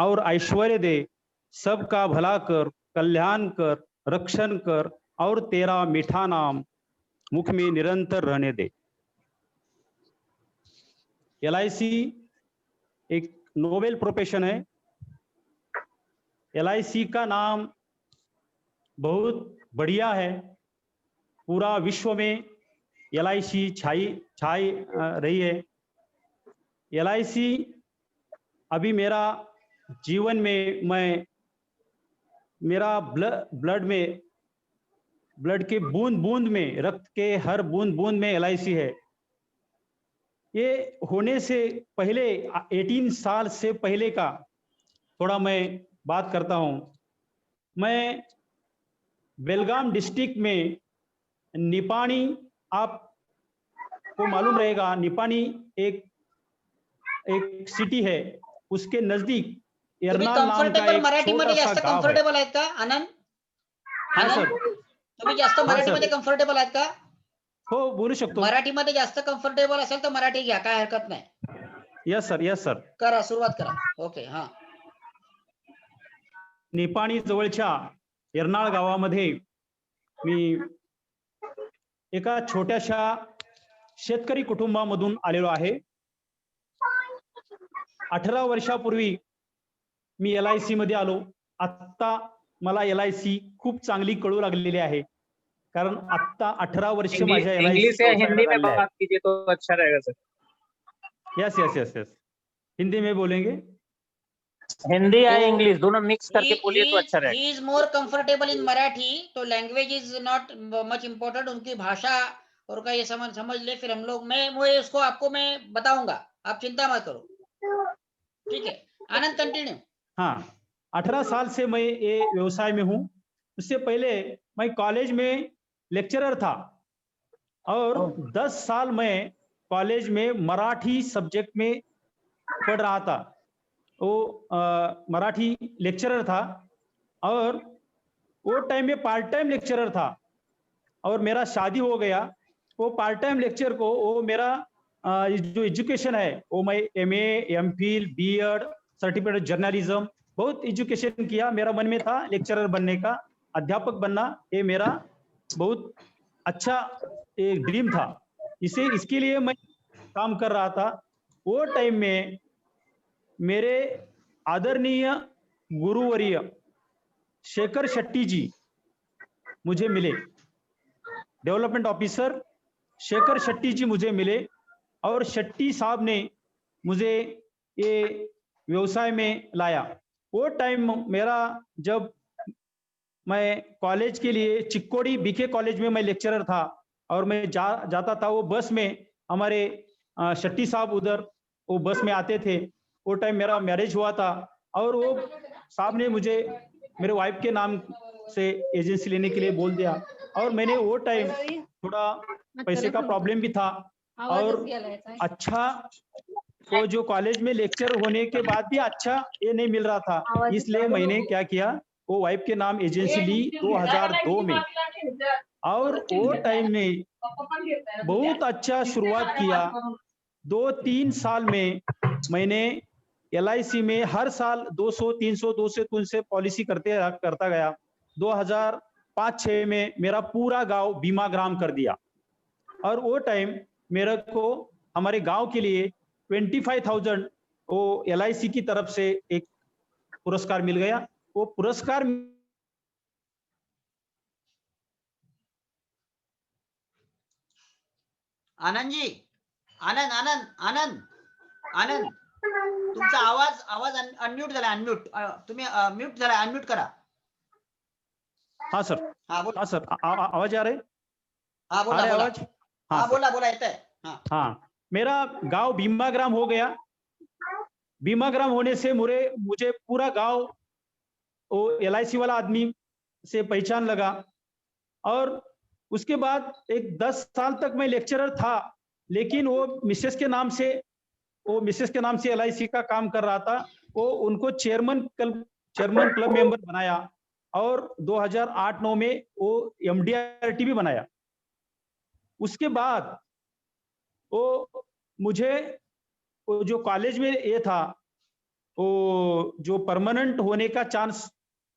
और ऐश्वर्य दे, सबका भला कर, कल्याण कर, रक्षण कर और तेरा मीठा नाम मुख में निरंतर रहने दे। LIC एक नोबेल प्रोफेशन है। LIC का नाम बहुत बढ़िया है। पूरा विश्व में LIC छाई रही है। LIC अभी मेरा जीवन में मेरा ब्लड के बूंद बूंद में, रक्त के हर बूंद बूंद में LIC है। ये होने से पहले 18 साल से पहले का थोड़ा मैं बात करता हूं। मैं बेलगाम डिस्ट्रिक्ट में निपाणी, आपको मालूम रहेगा, निपाणी एक सिटी है, उसके नजदीक एर्नाल नाम का एक मराठीमध्ये छोटा जास्त सा गाव है। कम्फर्टेबल आहेत का आनंद? हाँ सर, तुम्ही जास्त मराठीमध्ये कम्फर्टेबल आहेत का? हो, बोलू शकतो। मराठीमध्ये जास्त कम्फर्टेबल असेल तर मराठी घ्या, काय हरकत नाही। Yes sir. करा, सुरुवात करा। ओके, हा। निपाणी जवळच्या एर्नाळ गावामध्ये मी एका छोट्याशा शेतकरी कुटुंबामधून आलेलो आहे। 18 वर्षापूर्वी मी LIC मध्ये आलो। आता मला LIC खूप चांगली कळू लागलेली आहे, कारण आता 18 वर्ष माझ्या LIC इंग्लिश या हिंदी में बात कीजिए तो अच्छा रहेगा सर। यस, हिंदी में बोलेंगे। हिंदी या इंग्लिश दोनों मिक्स करके बोलिए तो अच्छा रहेगा। He is more comfortable in Marathi, तो language is not much important, उनकी भाषा और का ये समझ ले, फिर हम लोग मैं इसको आपको मैं बताऊंगा, आप चिंता मत करो। ठीक है, आनंद कंटिन्यू। हाँ, 18 साल से मैं ये व्यवसाय में हूँ। उससे पहले मैं कॉलेज में लेक्चरर था और 10 साल मैं कॉलेज में मराठी सब्जेक्ट में पढ़ रहा था। वो मराठी लेक्चरर था और वो टाइम में पार्ट टाइम लेक्चरर था और मेरा शादी हो गया। वो पार्ट टाइम लेक्चर को वो मेरा जो एजुकेशन है वो मैं MA, MPhil, B.Ed, certificate journalism, बहुत एजुकेशन किया। मेरा मन में था लेक्चरर बनने का, अध्यापक बनना, ये मेरा बहुत अच्छा एक ड्रीम था। इसके लिए मैं काम कर रहा था। वो टाइम में मेरे आदरणीय गुरुवर्य शेखर शेट्टी जी मुझे मिले, डेवलपमेंट ऑफिसर शेखर शेट्टी जी मुझे मिले और शेट्टी साहब ने मुझे ये व्यवसाय में लाया। वो टाइम मेरा, जब मैं कॉलेज के लिए चिक्कोड़ी BK कॉलेज में मैं लेक्चरर था और मैं जाता था वो बस में, हमारे शेट्टी साहब उधर वो बस में आते थे। वो टाइम मेरा मैरिज हुआ था और वो साहब ने मुझे मेरे वाइफ के नाम से एजेंसी लेने के लिए बोल दिया और मैंने वो टाइम थोड़ा पैसे का प्रॉब्लम भी था और अच्छा तो जो कॉलेज में लेक्चर होने के बाद भी अच्छा ये नहीं मिल रहा था, इसलिए मैंने क्या किया, वो वाइफ के नाम एजेंसी ली 2002 में और वो टाइम में बहुत अच्छा शुरुआत किया। 2-3 साल में मैंने LIC में हर साल 200-300 पॉलिसी करता गया। 2005-6 में मेरा पूरा गांव बीमा ग्राम कर दिया और वो टाइम मेरे को हमारे गांव के लिए 25,000 वो LIC की तरफ से एक पुरस्कार मिल गया। वो पुरस्कार आनंद जी, आनंद तुमचा आवाज अनम्यूट झाला, अनम्यूट तुम्ही म्यूट झाला, अनम्यूट करा। हाँ सर, हाँ सर, आवाज आ रही? हाँ बोला, आवाज? हाँ बोला येता है। हाँ, मेरा गांव बीमा ग्राम हो गया। बीमा ग्राम होने से मुझे पूरा गांव वो LIC वाला आदमी से पहचान लगा और उसके बाद एक 10 साल तक मैं लेक्चरर था, लेकिन वो मिसेस के नाम से LIC का काम कर रहा था। वो उनको चेयरमैन क्लब मेंबर बनाया और 2008-9 में वो MDRT भी बनाया। उसके बाद वो मुझे वो जो कॉलेज में ये था वो जो परमानेंट होने का चांस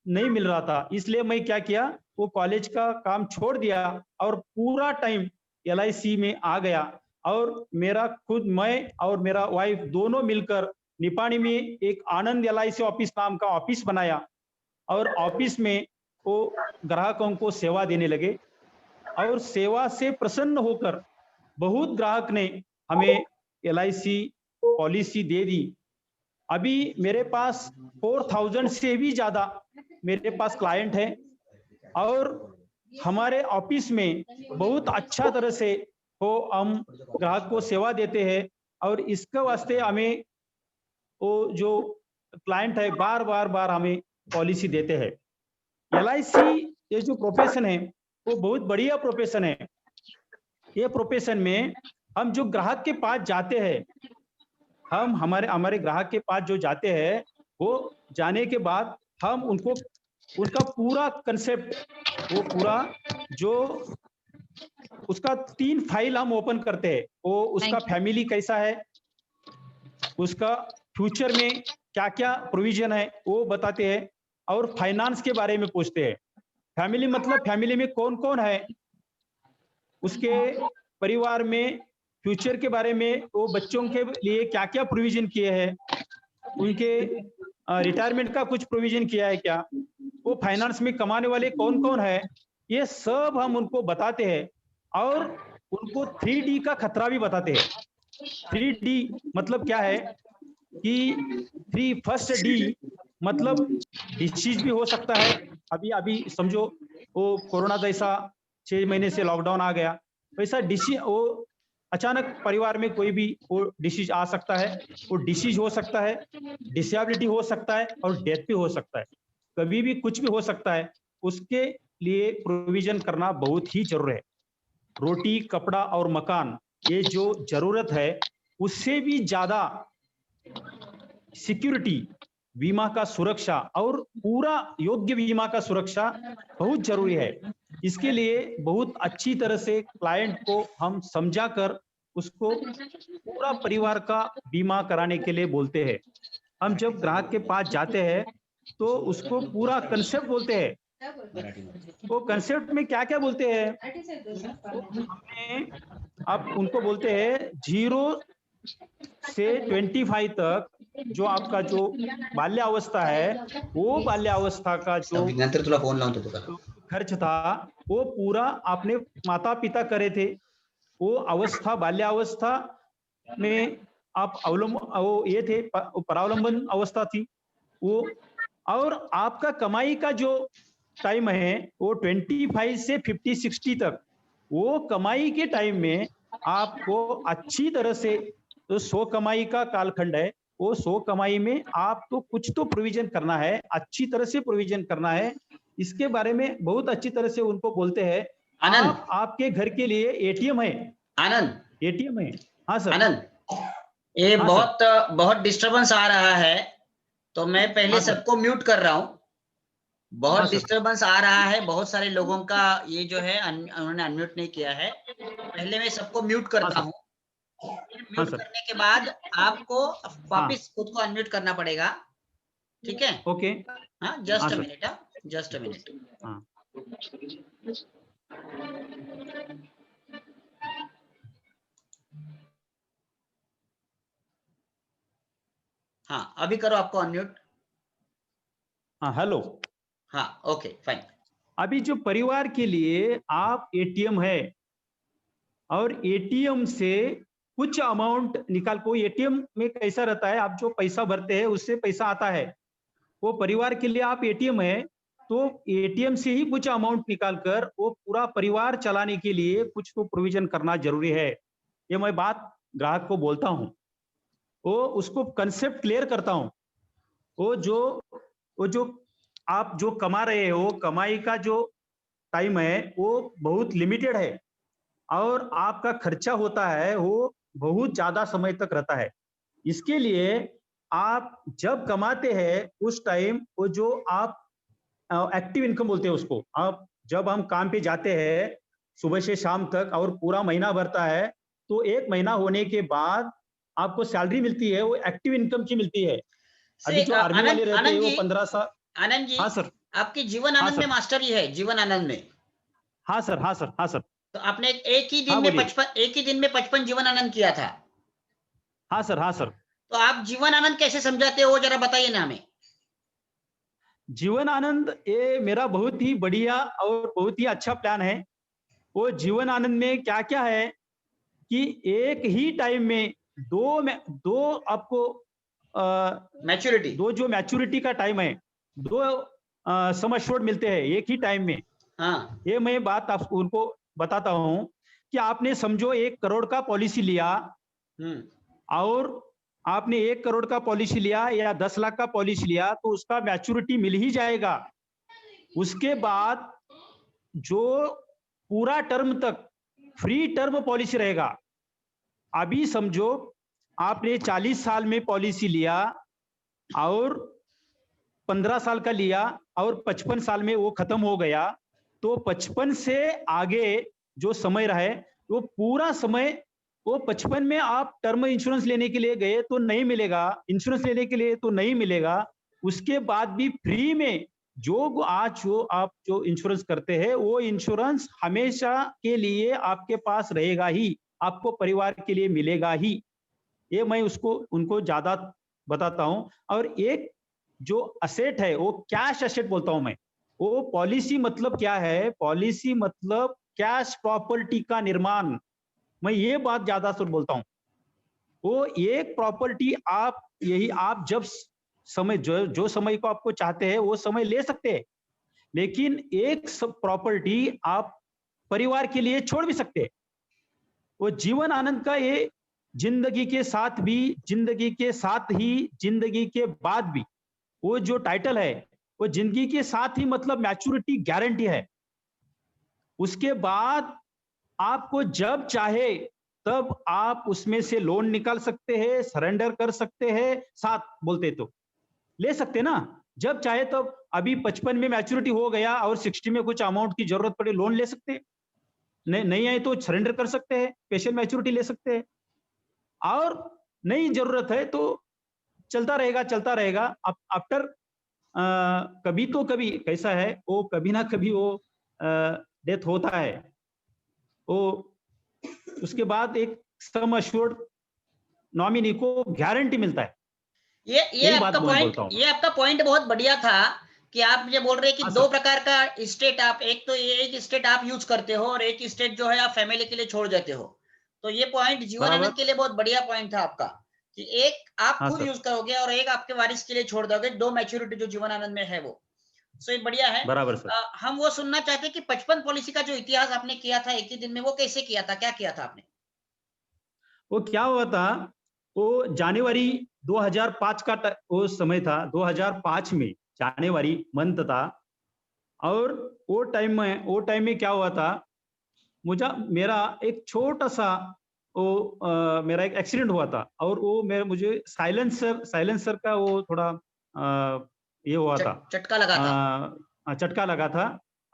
नहीं मिल रहा था, इसलिए मैं क्या किया, वो कॉलेज का काम छोड़ दिया और पूरा टाइम LIC में आ गया। और मेरा खुद, मैं और मेरा वाइफ दोनों मिलकर निपाणी में एक आनंद LIC ऑफिस नाम का ऑफिस बनाया और ऑफिस में वो ग्राहकों को सेवा देने लगे और सेवा से प्रसन्न होकर बहुत ग्राहक ने हमें LIC पॉलिसी दे दी। अभी मेरे पास 4000 से भी ज्यादा मेरे पास क्लाइंट है और हमारे ऑफिस में बहुत अच्छा तरह से वो हम ग्राहक को सेवा देते हैं और इसके वास्ते हमें वो जो क्लाइंट है बार बार हमें पॉलिसी देते हैं। LIC ये जो प्रोफेशन है वो बहुत बढ़िया प्रोफेशन है। ये प्रोफेशन में हम जो ग्राहक के पास जाते हैं, हम हमारे ग्राहक के पास जो जाते हैं, वो जाने के बाद हम उनको उनका पूरा कंसेप्ट, वो पूरा जो उसका 3 फाइल हम ओपन करते हैं। वो उसका फैमिली कैसा है, उसका फ्यूचर में क्या क्या प्रोविजन है वो बताते हैं और फाइनेंस के बारे में पूछते हैं। फैमिली मतलब फैमिली में कौन कौन है, उसके परिवार में फ्यूचर के बारे में, वो बच्चों के लिए क्या क्या प्रोविजन किए हैं, उनके रिटायरमेंट का कुछ प्रोविजन किया है क्या, वो फाइनेंस में कमाने वाले कौन कौन है, ये सब हम उनको बताते हैं और उनको 3D का खतरा भी बताते हैं। 3D मतलब क्या है कि फर्स्ट D मतलब डिसीज भी हो सकता है। अभी समझो वो कोरोना जैसा 6 महीने से लॉकडाउन आ गया, वैसा डिसीज, वो अचानक परिवार में कोई भी वो डिसीज आ सकता है, वो डिसीज हो सकता है, डिसेबिलिटी हो सकता है और डेथ भी हो सकता है, कभी भी कुछ भी हो सकता है। उसके लिए प्रोविजन करना बहुत ही जरूरी है। रोटी, कपड़ा और मकान, ये जो जरूरत है उससे भी ज्यादा सिक्योरिटी, बीमा का सुरक्षा और पूरा योग्य बीमा का सुरक्षा बहुत जरूरी है। इसके लिए बहुत अच्छी तरह से क्लाइंट को हम समझाकर उसको पूरा परिवार का बीमा कराने के लिए बोलते हैं। हम जब ग्राहक के पास जाते हैं तो उसको पूरा कंसेप्ट बोलते हैं। वो कंसेप्ट में क्या क्या बोलते हैं, तो हमने आप उनको बोलते हैं 0 से 25 तक जो आपका जो बाल्यावस्था है, वो बाल्यावस्था का जो नंतर तुला फोन लावून देतो खर्च था वो पूरा आपने माता पिता करे थे। वो अवस्था, बाल्यावस्था में आप वो ये थे, परावलंबन अवस्था थी वो, और आपका कमाई का जो टाइम है वो 25 से 50-60 तक, वो कमाई के टाइम में आपको अच्छी तरह से, तो 100 कमाई का कालखंड है, वो 100 कमाई में आपको कुछ तो प्रोविजन करना है, अच्छी तरह से प्रोविजन करना है। इसके बारे में बहुत अच्छी तरह से उनको बोलते हैं। आनंद, आपके घर के लिए ATM है। आनंद, ATM है। हाँ सर। आनंद, ये हाँ बहुत डिस्टरबेंस आ रहा है, तो मैं पहले हाँ सबको म्यूट कर रहा हूँ। बहुत हाँ डिस्टरबेंस आ रहा है, बहुत सारे लोगों का ये जो है उन्होंने अनम्यूट नहीं किया है। पहले मैं सबको म्यूट करता हूँ, म्यूट करने के बाद आपको वापिस खुद को अनम्यूट करना पड़ेगा, ठीक है? ओके। हाँ, just a minute, just a minute. हाँ, अभी करो आपको अनम्यूट। हाँ, हेलो। हाँ, ओके, फाइन। अभी जो परिवार के लिए आप ATM है और ATM से कुछ अमाउंट निकाल को, ATM में कैसा रहता है, आप जो पैसा भरते हैं उससे पैसा आता है, वो परिवार के लिए आप ATM है, तो ATM से ही कुछ अमाउंट निकालकर वो पूरा परिवार चलाने के लिए कुछ तो प्रोविजन करना जरूरी है। ये मैं बात ग्राहक को बोलता हूँ, वो उसको कंसेप्ट क्लियर करता हूँ। वो जो आप जो कमा रहे हो, कमाई का जो टाइम है वो बहुत लिमिटेड है और आपका खर्चा होता है वो बहुत ज्यादा समय तक रहता है। इसके लिए आप जब कमाते हैं उस टाइम, वो जो आप एक्टिव इनकम बोलते हैं उसको, आप जब हम काम पे जाते हैं सुबह से शाम तक और पूरा महीना भरता है, तो 1 महीना होने के बाद आपको सैलरी मिलती है, वो एक्टिव इनकम की मिलती है। अभी जो आर्मी वाले रहते हैं आनंद वो जी, 15 साल। आनंद जी, हाँ सर। आपकी जीवन हाँ आनंद में सर। मास्टरी है, जीवन आनंद में। हाँ सर। हाँ सर। हाँ सर। तो आपने एक ही हाँ दिन में बोलिए। 55 जीवन आनंद किया था। हाँ सर। हाँ सर। तो आप जीवन आनंद कैसे समझाते हो, जरा बताइए ना हमें। जीवन आनंद ये मेरा बहुत ही बढ़िया और बहुत ही अच्छा प्लान है। वो जीवन आनंद में क्या क्या है कि एक ही टाइम में दो आपको मैच्योरिटी। दो जो मैच्योरिटी का टाइम है, दो सम एश्योर्ड मिलते हैं एक ही टाइम में। हाँ। ये मैं बात आप उनको बताता हूं कि आपने समझो 1 करोड़ का पॉलिसी लिया, हम्म। और आपने 1 करोड़ का पॉलिसी लिया या 10 लाख का पॉलिसी लिया तो उसका मैच्योरिटी मिल ही जाएगा। उसके बाद जो पूरा टर्म तक फ्री टर्म पॉलिसी रहेगा। अभी समझो आपने 40 साल में पॉलिसी लिया और 15 साल का लिया और 55 साल में वो खत्म हो गया, तो 55 से आगे जो समय रहे वो पूरा समय, वो 55 में आप टर्म इंश्योरेंस लेने के लिए गए तो नहीं मिलेगा, इंश्योरेंस लेने के लिए तो नहीं मिलेगा। उसके बाद भी फ्री में जो आज जो आप जो इंश्योरेंस करते हैं वो इंश्योरेंस हमेशा के लिए आपके पास रहेगा ही, आपको परिवार के लिए मिलेगा ही। ये मैं उसको उनको ज्यादा बताता हूं। और एक जो असेट है वो कैश असेट बोलता हूं मैं। वो पॉलिसी मतलब क्या है? पॉलिसी मतलब कैश प्रॉपर्टी का निर्माण। मैं ये बात ज्यादा सुन बोलता हूं। वो एक प्रॉपर्टी आप यही आप जब समय जो समय को आपको चाहते हैं वो समय ले सकते हैं, लेकिन एक प्रॉपर्टी आप परिवार के लिए छोड़ भी सकते हैं। वो जीवन आनंद का ये जिंदगी के साथ भी, जिंदगी के साथ ही जिंदगी के बाद भी, वो जो टाइटल है वो जिंदगी के साथ ही मतलब मैच्योरिटी गारंटी है। उसके बाद आपको जब चाहे तब आप उसमें से लोन निकाल सकते हैं, सरेंडर कर सकते हैं, साथ बोलते तो ले सकते ना, जब चाहे तब। अभी 55 में मैच्योरिटी हो गया और 60 में कुछ अमाउंट की जरूरत पड़े, लोन ले सकते हैं। नहीं आए तो सरेंडर कर सकते हैं, स्पेशल मैच्योरिटी ले सकते हैं। और नहीं जरूरत है तो चलता रहेगा चलता रहेगा। आफ्टर कभी तो कभी कैसा है, वो कभी ना कभी वो डेथ होता है, वो उसके बाद एक सम अश्योर्ड नॉमिनी को गारंटी मिलता है। यही बात मैं बोलता हूँ। ये आपका पॉइंट बहुत बढ़िया था कि आप ये बोल रहे हैं कि हाँ दो सर। प्रकार का स्टेट, आप एक तो ये एक स्टेट आप यूज करते हो और एक स्टेट जो है आप फैमिली के लिए छोड़ देते हो। तो ये पॉइंट जीवन बराबर। आनंद के लिए बहुत बढ़िया पॉइंट था आपका कि एक आप हाँ खुद सर। यूज करोगे और एक आपके वारिस के लिए छोड़ दोगे, दो मैच्योरिटी जो जीवन आनंद में है वो। सो ये बढ़िया है। बराबर सर। हम वो सुनना चाहते हैं कि 55 पॉलिसी का जो इतिहास आपने किया था एक ही दिन में, वो कैसे किया था, क्या किया था आपने? वो क्या हुआ था, वो जनवरी 2005 का वो समय था, 2005 में जनवरी मंथ था। और वो टाइम में क्या हुआ था, मुझे मेरा एक छोटा सा वो मेरा एक एक्सीडेंट हुआ था, और वो मुझे साइलेंसर का वो थोड़ा ये हुआ था, चटका लगा था। चटका लगा था।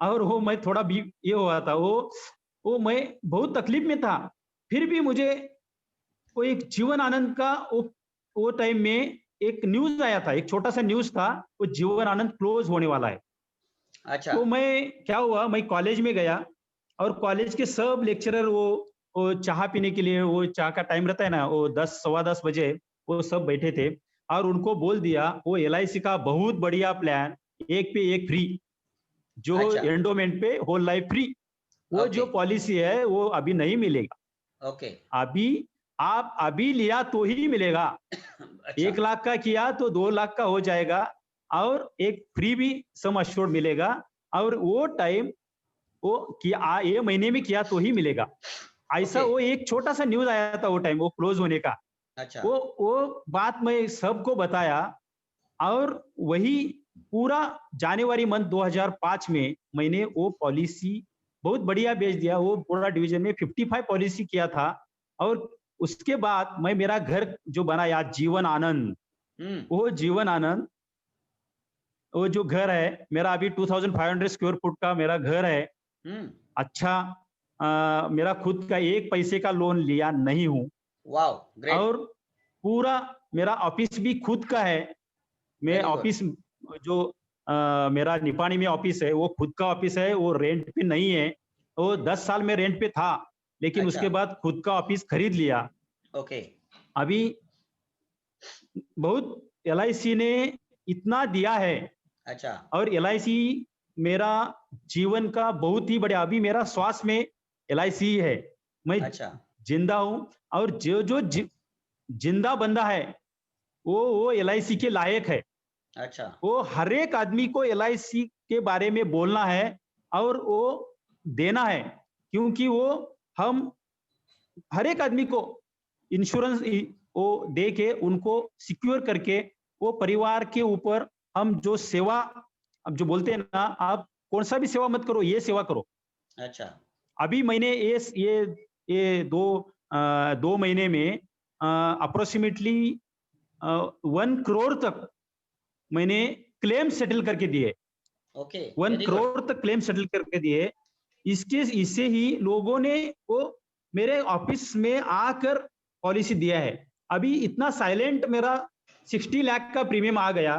और वो मैं थोड़ा भी ये हुआ था, वो मैं बहुत तकलीफ में था। फिर भी मुझे वो एक जीवन आनंद का वो टाइम में एक न्यूज आया था, एक छोटा सा न्यूज था, वो जीवन आनंद क्लोज होने वाला है। अच्छा। तो मैं क्या हुआ, मैं कॉलेज में गया और कॉलेज के सब लेक्चरर वो चाह पीने के लिए, वो चाह का टाइम रहता है ना, वो 10 सवा 10 बजे वो सब बैठे थे। और उनको बोल दिया वो LIC का बहुत बढ़िया प्लान, एक पे एक फ्री, जो अच्छा। एंडोमेंट पे होल लाइफ फ्री, वो ओके। जो पॉलिसी है वो अभी नहीं मिलेगा। ओके। अभी आप अभी लिया तो ही मिलेगा। अच्छा। 1 लाख का किया तो 2 लाख का हो जाएगा, और एक फ्री भी सम अश्योर्ड मिलेगा। और वो टाइम वो किया, ये महीने में किया तो ही मिलेगा। ऐसा ओके। वो एक छोटा सा न्यूज आया था वो टाइम, वो क्लोज होने का। अच्छा। वो बात मैं सबको बताया, और वही पूरा जनवरी मंथ 2005 में मैंने वो पॉलिसी बहुत बढ़िया बेच दिया। वो पूरा डिवीजन में 55 पॉलिसी किया था। और उसके बाद मैं मेरा घर जो बनाया जीवन आनंद, हम्म। वो जीवन आनंद, वो जो घर है मेरा अभी 2500 स्क्वायर फुट का मेरा घर है। हम्म। अच्छा, मेरा खुद का एक पैसे का लोन लिया नहीं हूं, वाओ, ग्रेट। और पूरा मेरा ऑफिस भी खुद का है। मैं Very good. ऑफिस जो मेरा निपाणी में ऑफिस है वो खुद का ऑफिस है, वो रेंट पे नहीं है। वो 10 साल में रेंट पे था, लेकिन अच्छा। उसके बाद खुद का ऑफिस खरीद लिया। ओके। अभी बहुत LIC ने इतना दिया है, अच्छा। और LIC मेरा जीवन का बहुत ही बड़ा, अभी मेरा श्वास में LIC है। मैं अच्छा। जिंदा हूं, और जो जिंदा बंदा है वो LIC के लायक है। अच्छा। वो हर एक आदमी को LIC के बारे में बोलना है और वो देना है, क्योंकि वो हम हर एक आदमी को इंश्योरेंस वो दे के उनको सिक्योर करके वो परिवार के ऊपर हम जो सेवा, अब जो बोलते हैं ना, आप कौन सा भी सेवा मत करो, ये सेवा करो। अच्छा। अभी मैंने ये 2 महीने में अप्रोक्सीमेटली 1 करोड़ तक मैंने क्लेम सेटल करके दिए। ओके। 1 very good. करोड़ तक क्लेम सेटल करके दिए। इससे ही लोगों ने वो मेरे ऑफिस में आकर पॉलिसी दिया है। अभी इतना साइलेंट मेरा 60 लाख का प्रीमियम आ गया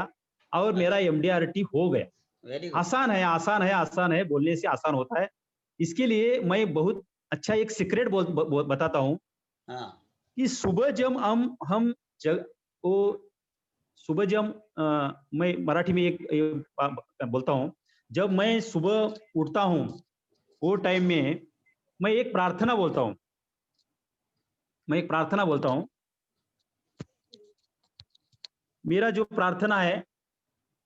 और मेरा MDRT हो गया। Very good. आसान है, आसान है, आसान है, बोलने से आसान होता है। इसके लिए मैं बहुत अच्छा एक सीक्रेट बताता हूँ हाँ। कि सुबह जब हम जग वो सुबह जब मैं मराठी में एक बोलता हूँ, जब मैं सुबह उठता हूँ वो टाइम में मैं एक प्रार्थना बोलता हूँ। मैं एक प्रार्थना बोलता हूँ। मेरा जो प्रार्थना है,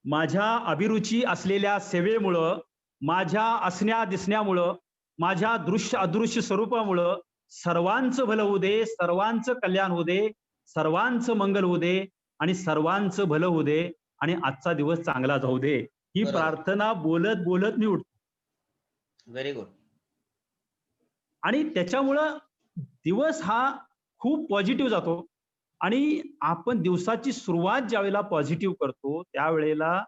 माझ्या अभिरुची असलेल्या सेवेमुळं, माझ्या असण्या दिसण्यामुळं, माझ्या दृश्य अदृश्य स्वरूपामुळं सर्वांचं भलं होऊ दे, सर्वांचं कल्याण होऊ दे, सर्वांचं मंगल होऊ दे आणि सर्वांचं भलं होऊ दे आणि आजचा दिवस चांगला जाऊ दे, ही बरोबर. प्रार्थना बोलत बोलत मी उठतो। Very good. आणि त्याच्यामुळं दिवस हा खूप पॉझिटिव्ह जातो आणि आपण दिवसाची सुरुवात ज्यावेळेला पॉझिटिव्ह करतो त्यावेळेला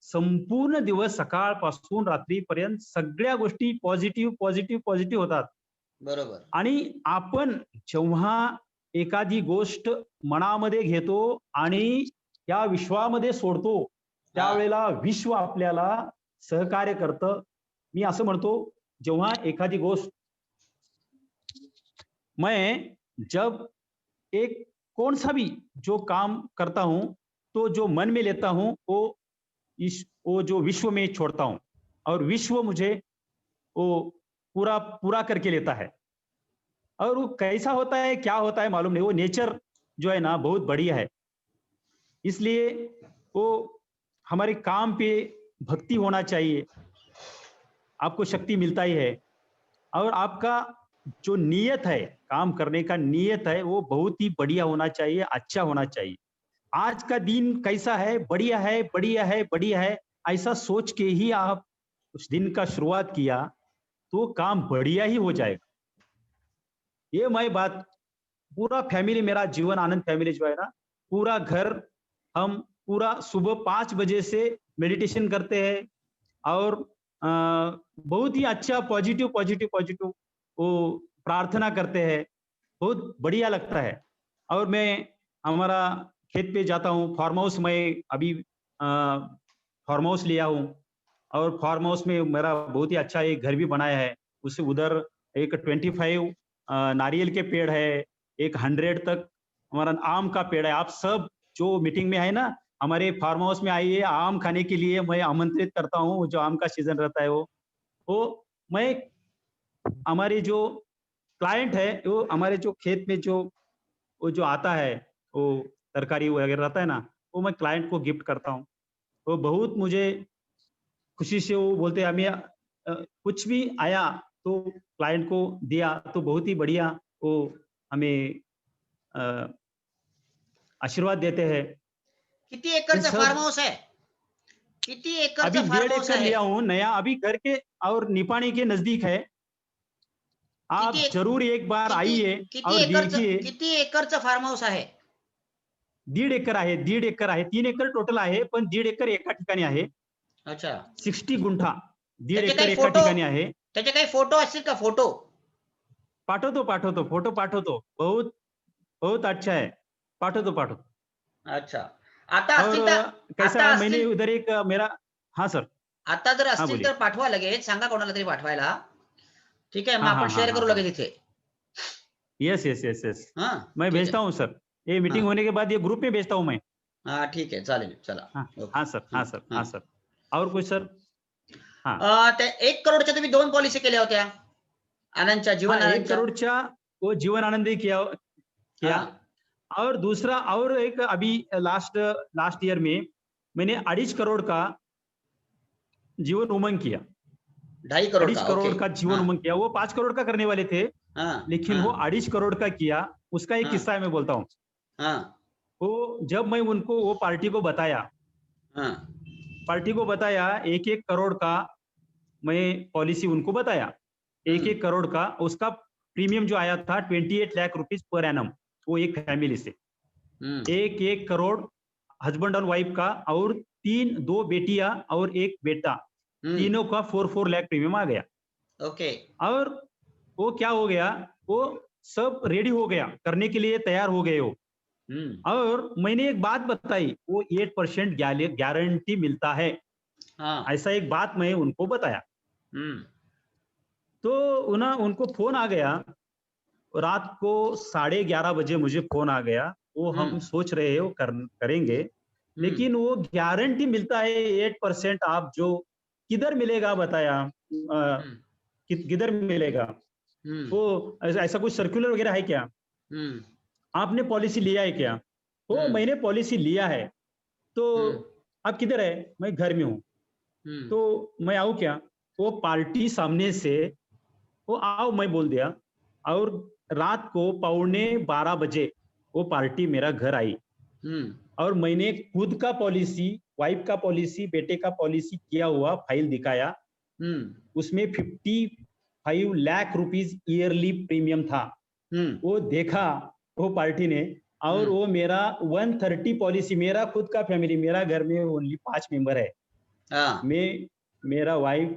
संपूर्ण दिवस सकाळपासून रात्रीपर्यंत सगळ्या गोष्टी पॉझिटिव्ह पॉझिटिव्ह पॉझिटिव्ह होतात। बरोबर. आणि आपण जेव्हा एखादी गोष्ट मनामध्ये घेतो आणि या विश्वामध्ये सोडतो त्यावेळेला विश्व आपल्याला सहकार्य करतं। मी असं म्हणतो, जेव्हा एखादी गोष्ट मैं जब एक कौन सा भी जो काम करता हूं तो जो मन में लेता हूं वो जो विश्व में छोड़ता हूं और विश्व मुझे वो पूरा पूरा करके लेता है। और वो कैसा होता है क्या होता है मालूम नहीं, वो नेचर जो है ना बहुत बढ़िया है। इसलिए वो हमारे काम पे भक्ति होना चाहिए, आपको शक्ति मिलता ही है। और आपका जो नीयत है, काम करने का नीयत है, वो बहुत ही बढ़िया होना चाहिए, अच्छा होना चाहिए। आज का दिन कैसा है, बढ़िया है, बढ़िया है, बढ़िया है, ऐसा सोच के ही आप उस दिन का शुरुआत किया तो काम बढ़िया ही हो जाएगा। ये मैं बात पूरा फैमिली, मेरा जीवन आनंद फैमिली जो है ना, पूरा घर हम पूरा सुबह 5 बजे से मेडिटेशन करते हैं और बहुत ही अच्छा पॉजिटिव पॉजिटिव पॉजिटिव वो प्रार्थना करते हैं, बहुत बढ़िया लगता है। और मैं हमारा खेत पे जाता हूँ, फार्म हाउस में अभी फार्म हाउस लिया हूँ और फार्म हाउस में मेरा बहुत ही अच्छा एक घर भी बनाया है। उससे उधर एक 25 नारियल के पेड़ है, एक 100 तक हमारा आम का पेड़ है। आप सब जो मीटिंग में है ना, हमारे फार्म हाउस में आइए, आम खाने के लिए मैं आमंत्रित करता हूँ। जो आम का सीजन रहता है वो मैं हमारे जो क्लाइंट है, वो हमारे जो खेत में वो जो आता है, वो तरकारी वगैरह रहता है ना, वो मैं क्लाइंट को गिफ्ट करता हूँ। वो बहुत मुझे खुशी से वो बोलते हैं हमें कुछ भी आया तो क्लाइंट को दिया तो बहुत ही बढ़िया वो हमें आशीर्वाद देते हैं। किती एकरचं सब फार्म हाऊस आहे? किती अभी एकरचं 1.5 फार्म हाऊस एकड़ आहे? लिया हूँ नया, अभी घर के और निपाणी के नजदीक है। आप किती जरूर एक बार किती आइए किती और एकरचं देखिए। किती एकरचं फार्म हाऊस आहे? 1.5 एकर आहे, 1.5 एकर आहे, 3 एकर टोटल आहे, पण 1.5 एकर एका ठिकाणी आहे। अच्छा. 60 गुंठा 1.5 त्याचे एकर काही एका फोटो ठिकाणी आहे। त्याचे काही फोटो असतील का? फोटो पाठवतो पाठवतो, फोटो पाठवतो, बहुत बहुत अच्छा है, पाठवतो पाठवतो। अच्छा. आता और असतील तर कैसा आता है, मैंने असतील उधर एक मेरा, हाँ सर, आता जर हाँ असतील बोलिए, तर पाठवा लगेच, सांगा कोणाला तरी पाठवायला. ठीक आहे, मग हाँ आपण हाँ हाँ शेअर हाँ करू हाँ, लगेच इथे. यस यस यस यस, हा, मैं ठीक भेजता आहे. हूँ सर, ये हा मीटिंग होने के बाद ये ग्रुप में भेजता हूँ मैं। हा, ठीक आहे, चालेल, चला. हाँ ओके. हाँ सर, हाँ सर, हा. हाँ सर, और कुछ सर? हाँ त्या 1 करोडच्या तुम्ही 2 पॉलिसी केल्या होत्या आनंदच्या, हाँ, जीवन 1 आनंदच्या. करोड़चा वो जीवन आनंद किया हा. किया और दूसरा और एक अभी लास्ट लास्ट ईयर में मैंने 2.5 करोड़ का जीवन उमंग किया, 2.5 करोड 2.5 का. ओके. करोड़ का जीवन हा. उमंग किया। वो 5 करोड़ का करने वाले थे, हा. लेकिन हा. वो 2.5 करोड़ का किया। उसका एक हा. किस्सा है, मैं बोलता हूँ। हा. वो जब मैं उनको वो पार्टी को बताया, हा. एक एक करोड़ का मैं पॉलिसी उनको बताया, एक एक करोड़ का उसका प्रीमियम जो आया था 28 लाख रुपीज पर एनम, वो एक फैमिली से एक एक करोड़ हस्बैंड और वाइफ का, और दो बेटियां और एक बेटा, तीनों का 4 लाख प्रीमियम आ गया। ओके. और वो क्या हो गया, वो सब रेडी हो गया, करने के लिए तैयार हो गए हो। और मैंने एक बात बताई, वो 8% गारंटी मिलता है, हाँ. ऐसा एक बात मैं उनको बताया। हम्म. तो उनको फोन आ गया, रात को 11:30 बजे मुझे फोन आ गया, वो हम सोच रहे हो करेंगे, लेकिन वो गारंटी मिलता है 8%, आप जो किधर मिलेगा बताया, किधर मिलेगा, वो ऐसा कुछ सर्कुलर वगैरह है क्या, आपने पॉलिसी लिया है क्या? तो मैंने पॉलिसी लिया है। तो आप किधर है? मैं घर में हूँ। तो मैं आऊँ क्या? वो पार्टी सामने से, वो आओ मैं बोल दिया, और रात को 11:15 बजे वो पार्टी मेरा घर आई, और मैंने खुद का पॉलिसी, वाइफ का पॉलिसी, बेटे का पॉलिसी किया हुआ फाइल दिखाया, उसमें 55 लाख रुपीज ईयरली प्रीमियम था। वो देखा वो पार्टी ने, और वो मेरा 130 पॉलिसी, मेरा खुद का फैमिली, मेरा घर में ओनली 5 मेंबर है, हाँ. मैं, मेरा वाइफ,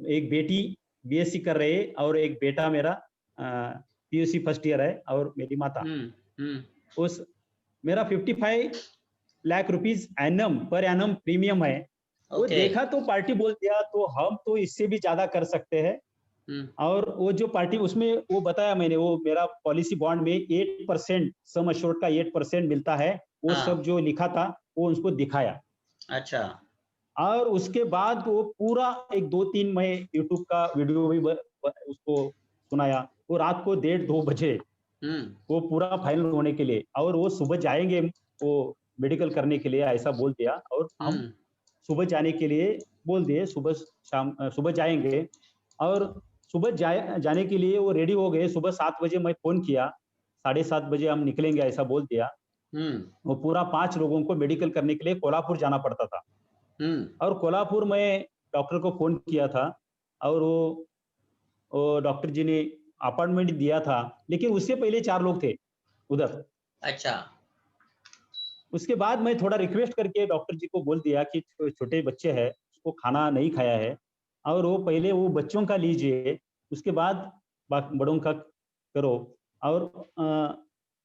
एक बेटी बीएससी कर रहे है, और एक बेटा मेरा पीयूसी फर्स्ट ईयर है, और मेरी माता। उस मेरा 55 lakh rupees annum per annum premium है। वो ओके. देखा तो पार्टी बोल दिया, तो हम तो इससे भी ज्यादा कर सकते हैं। और वो जो पार्टी, उसमें वो बताया मैंने, वो मेरा पॉलिसी बॉन्ड में 8% सम अश्योर्ड का 8% मिलता है, वो हाँ. सब जो लिखा था वो उसको दिखाया। अच्छा. और उसके बाद वो पूरा एक 2-3 मैं यूट्यूब का वीडियो भी उसको सुनाया। वो रात को 1:30-2 बजे वो पूरा फाइनल होने के लिए, और वो सुबह जाएंगे वो मेडिकल करने के लिए, ऐसा बोल दिया। और हम सुबह जाने के लिए बोल दिए, सुबह जाएंगे, और सुबह जाने के लिए वो रेडी हो गए। सुबह 7 बजे मैं फोन किया, 7:30 बजे हम निकलेंगे, ऐसा बोल दिया। वो पूरा 5 लोगों को मेडिकल करने के लिए कोल्हापुर जाना पड़ता था, और कोल्हापुर में डॉक्टर को फोन किया था, और वो डॉक्टर जी ने अपॉइंटमेंट दिया था, लेकिन उससे पहले 4 लोग थे उधर। अच्छा. उसके बाद मैं थोड़ा रिक्वेस्ट करके डॉक्टर जी को बोल दिया कि छोटे बच्चे हैं, उसको खाना नहीं खाया है, और वो पहले वो बच्चों का लीजिए, उसके बाद बड़ों का करो। और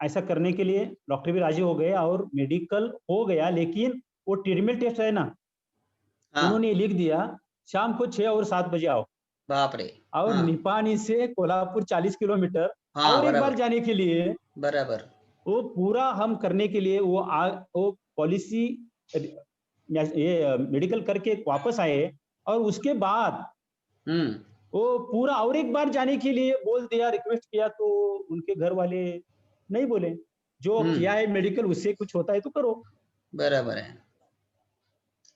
ऐसा करने के लिए डॉक्टर भी राजी हो गए, और मेडिकल हो गया। लेकिन वो ट्रीटमेंट टेस्ट है ना, हाँ. उन्होंने लिख दिया शाम को 6 और 7 बजे आओ, बाप रे. और हाँ. निपानी से कोल्हापुर 40 किलोमीटर, हाँ, और एक बार बराबर. जाने के लिए, बराबर. वो पूरा हम करने के लिए वो पॉलिसी ये मेडिकल करके वापस आए, और उसके बाद वो पूरा और एक बार जाने के लिए बोल दिया, रिक्वेस्ट किया, तो उनके घर वाले नहीं बोले, जो किया है मेडिकल उससे कुछ होता है तो करो। बराबर है.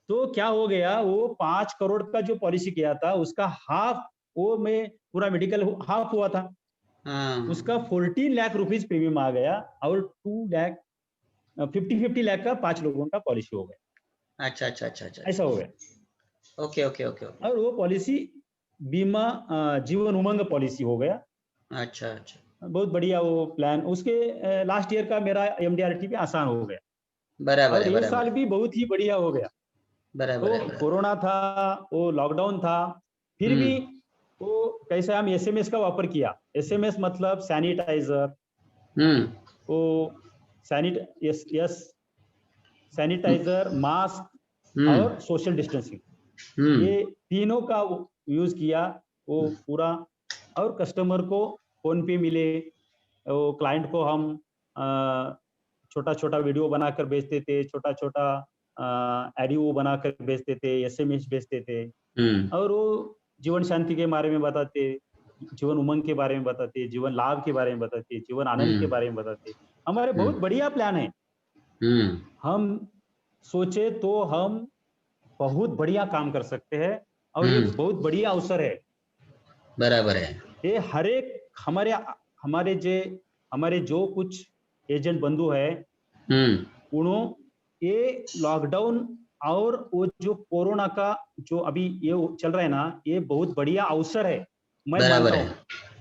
तो क्या हो गया, वो 5 करोड़ का जो पॉलिसी किया था उसका हाफ, वो में पूरा मेडिकल हाफ हुआ था, उसका 14 लाख रुपीज प्रीमियम आ गया, और 50 लाख का 5 लोगों का पॉलिसी हो गया। अच्छा अच्छा अच्छा अच्छा. ऐसा हो गया। Okay okay okay okay. और वो पॉलिसी बीमा जीवन उमंग पॉलिसी हो गया। अच्छा अच्छा. बहुत बढ़िया वो प्लान। उसके लास्ट ईयर का मेरा एमडीआरटी भी आसान हो गया, बराबर और है. ये बराबर साल है. भी बहुत ही बढ़िया हो गया। बराबर तो है. बराबर. कोरोना था, वो लॉकडाउन था, फिर भी वो कैसे हम एसएमएस का वापर किया। एसएमएस मतलब सैनिटाइजर, वो यस सैनिटाइजर, मास्क और सोशल डिस्टेंसिंग, ये तीनों का यूज किया वो पूरा। और कस्टमर को फोन पे मिले, वो क्लाइंट को हम छोटा छोटा वीडियो बनाकर भेजते थे, छोटा छोटा ऑडियो बनाकर भेजते थे, SMS भेजते थे, और वो जीवन शांति के बारे में बताते, जीवन उमंग के बारे में बताते, जीवन लाभ के बारे में बताते, जीवन आनंद के बारे में बताते। हमारे बहुत बढ़िया प्लान है। हम सोचे तो हम बहुत बढ़िया काम कर सकते हैं, और ये बहुत बढ़िया अवसर है। बराबर है। ये हर एक हमारे जो कुछ एजेंट बंधु है, उन्होंने ये लॉकडाउन और वो जो कोरोना का जो अभी ये चल रहा है ना, ये बहुत बढ़िया अवसर है। मैं मानता हूँ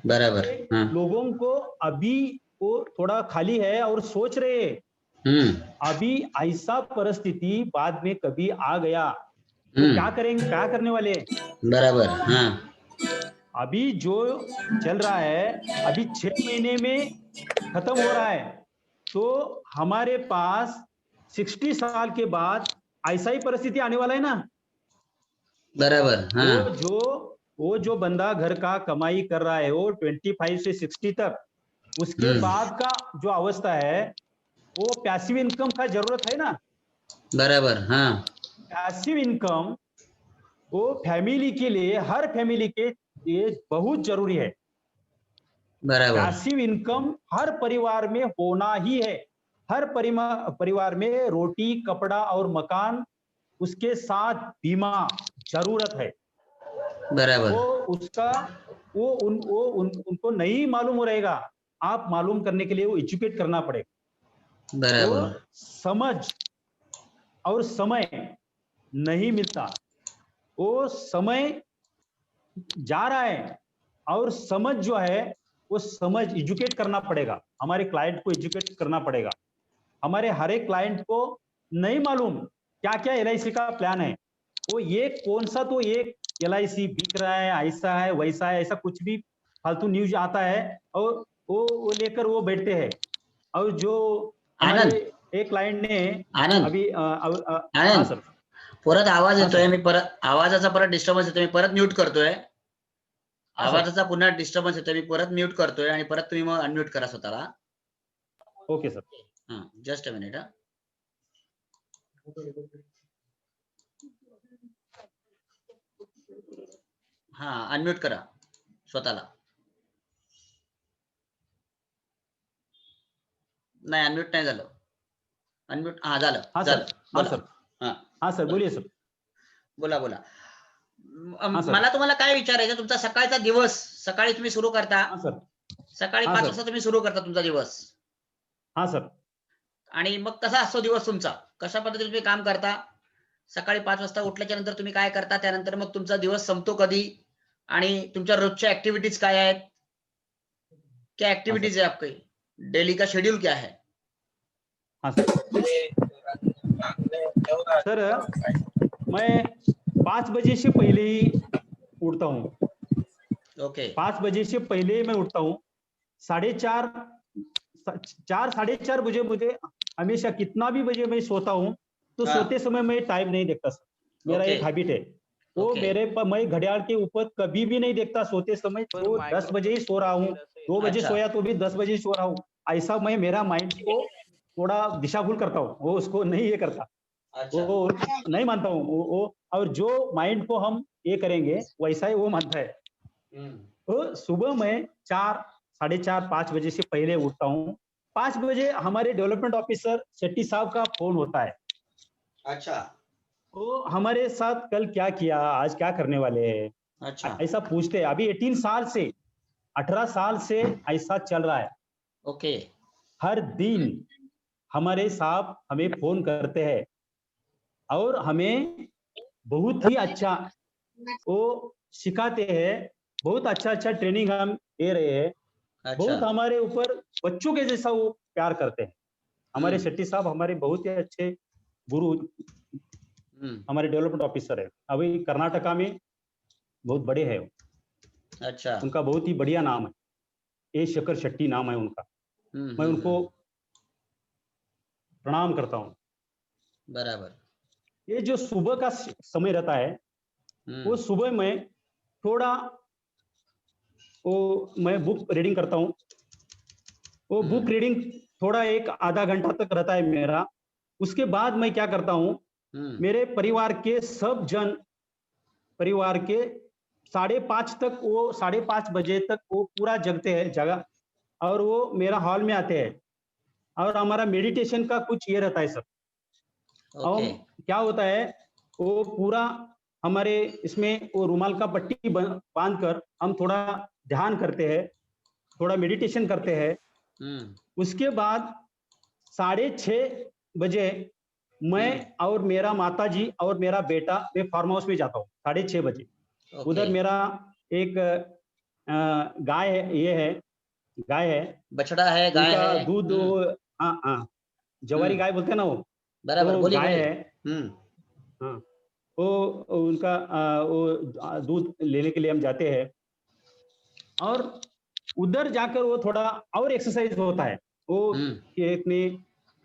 बराबर। लोगों को अभी वो थोड़ा खाली है और सोच रहे हैं अभी ऐसा परिस्थिति बाद में कभी आ गया तो क्या करेंगे, क्या करने वाले। बराबर। अभी जो चल रहा है अभी 6 महीने में खत्म हो रहा है, तो हमारे पास 60 साल के बाद ऐसा ही परिस्थिति आने वाला है ना। बराबर। वो जो बंदा घर का कमाई कर रहा है वो 25 से 60 तक, उसके बाद का जो अवस्था है वो पैसिव इनकम का जरूरत है ना। बराबर। पैसिव इनकम वो फैमिली के लिए, हर फैमिली के लिए बहुत जरूरी है। बराबर। पैसिव इनकम हर परिवार में होना ही है। हर परिवार में रोटी, कपड़ा और मकान, उसके साथ बीमा जरूरत है। बराबर। उनको नहीं मालूम रहेगा, आप मालूम करने के लिए वो एजुकेट करना पड़ेगा। बराबर। वो समझ और समय नहीं मिलता, वो समय जा रहा है, और समझ जो है वो समझ एजुकेट करना पड़ेगा। हमारे क्लाइंट को एजुकेट करना पड़ेगा। हमारे हर एक क्लाइंट को नहीं मालूम क्या क्या LIC का प्लान है। वो ये कौन सा तो एक LIC बिक रहा है, ऐसा है वैसा है, ऐसा कुछ भी फालतू न्यूज आता है और वो लेकर वो बैठते हैं। और जो हमारे एक क्लाइंट ने अभी हाँ सर, परत आवाज येतोय, मी परत आवाजाचा परत डिस्टर्बन्स येतोय, मी परत म्यूट करतोय। आवाजाचा पुन्हा डिस्टर्बन्स येतोय, मी परत म्यूट करतोय आणि परत तुम्ही मग अनम्यूट करा स्वतःला। Okay sir, just a minute. Unmute करा स्वतःला। नाही अनम्यूट नाही झालं। अनम्यूट झालं। हाँ सर बोलिए सर। बोला। मला तुम्हाला काय विचारायचं, तुमचा सकाळचा दिवस, सकाळी तुम्ही सुरू करता, सकाळी 5 वाजता तुम्ही सुरू करता तुमचा दिवस। हाँ सर। आणि मग कसा असतो दिवस तुमचा, कशा पद्धतीने तुम्ही काम करता, सकाळी 5 वाजता उठल्याच्या नंतर तुम्ही काय करता, त्यानंतर मग तुमचा दिवस संपतो कधी, आणि तुमच्या रोजच्या ऍक्टिव्हिटीज काय आहेत, क्या ऍक्टिव्हिटीज है आपकी, डेली का शेड्यूल क्या है। हाँ सर, मैं 5 बजे से पहले ही उठता हूँ। ओके। 5 बजे से पहले मैं उठता हूँ। 4:30 बजे मुझे हमेशा, कितना भी बजे मैं सोता हूँ तो सोते समय मैं टाइम नहीं देखता सर। मेरा एक हैबिट है वो मैं घड़ियाल के ऊपर कभी भी नहीं देखता सोते समय। तो 10 बजे ही सो रहा हूँ, 2 बजे सोया तो भी 10 बजे ही सो रहा हूँ, ऐसा मैं मेरा माइंड को थोड़ा दिशाभूल करता हूँ, वो उसको नहीं ये करता। वो नहीं मानता हूँ वो, और जो माइंड को हम ये करेंगे वैसा ही वो मानता है। तो सुबह मैं 4, 4:30, 5 बजे से पहले उठता हूँ। 5 बजे हमारे डेवलपमेंट ऑफिसर शेट्टी साहब का फोन होता है। अच्छा। तो हमारे साथ कल क्या किया, आज क्या करने वाले हैं, अच्छा, ऐसा पूछते हैं। अभी 18 साल से ऐसा चल रहा है। ओके। हर दिन हमारे साहब हमें फोन करते हैं और हमें बहुत ही अच्छा वो सिखाते हैं, बहुत अच्छा ट्रेनिंग हम दे रहे हैं। बहुत हमारे ऊपर बच्चों के जैसा वो प्यार करते हैं। हमारे शेट्टी साहब हमारे बहुत ही अच्छे गुरु, हमारे डेवलपमेंट ऑफिसर है। अभी कर्नाटका में बहुत बड़े हैं। अच्छा। उनका बहुत ही बढ़िया नाम है, ए शेखर शेट्टी नाम है उनका। मैं उनको प्रणाम करता हूँ। बराबर। ये जो सुबह का समय रहता है, वो सुबह में थोड़ा मैं बुक रीडिंग करता हूँ। वो बुक रीडिंग थोड़ा एक आधा घंटा तक रहता है मेरा। उसके बाद मैं क्या करता हूँ, मेरे परिवार के सब जन, परिवार के 5:30 तक, वो 5:30 बजे तक वो पूरा जगते हैं, जगह, और वो मेरा हॉल में आते हैं और हमारा मेडिटेशन का कुछ ये रहता है सर। ओके। क्या होता है, वो पूरा हमारे इसमें वो रुमाल का पट्टी बांध कर हम थोड़ा ध्यान करते हैं, थोड़ा मेडिटेशन करते हैं। उसके बाद 6:30 बजे मैं और मेरा माताजी और मेरा बेटा, मैं फार्म हाउस में जाता हूँ 6:30 बजे। उधर मेरा एक गाय है, ये है, गाय है, बछड़ा है, गाय उनका है। दूध, हाँ हाँ, जवारी गाय बोलते हैं ना, वो बराबर, तो बोलिए गाय बोलिए। है। हाँ, वो उनका वो दूध लेने के लिए हम जाते हैं, और उधर जाकर वो थोड़ा और एक्सरसाइज होता है, वो खेत में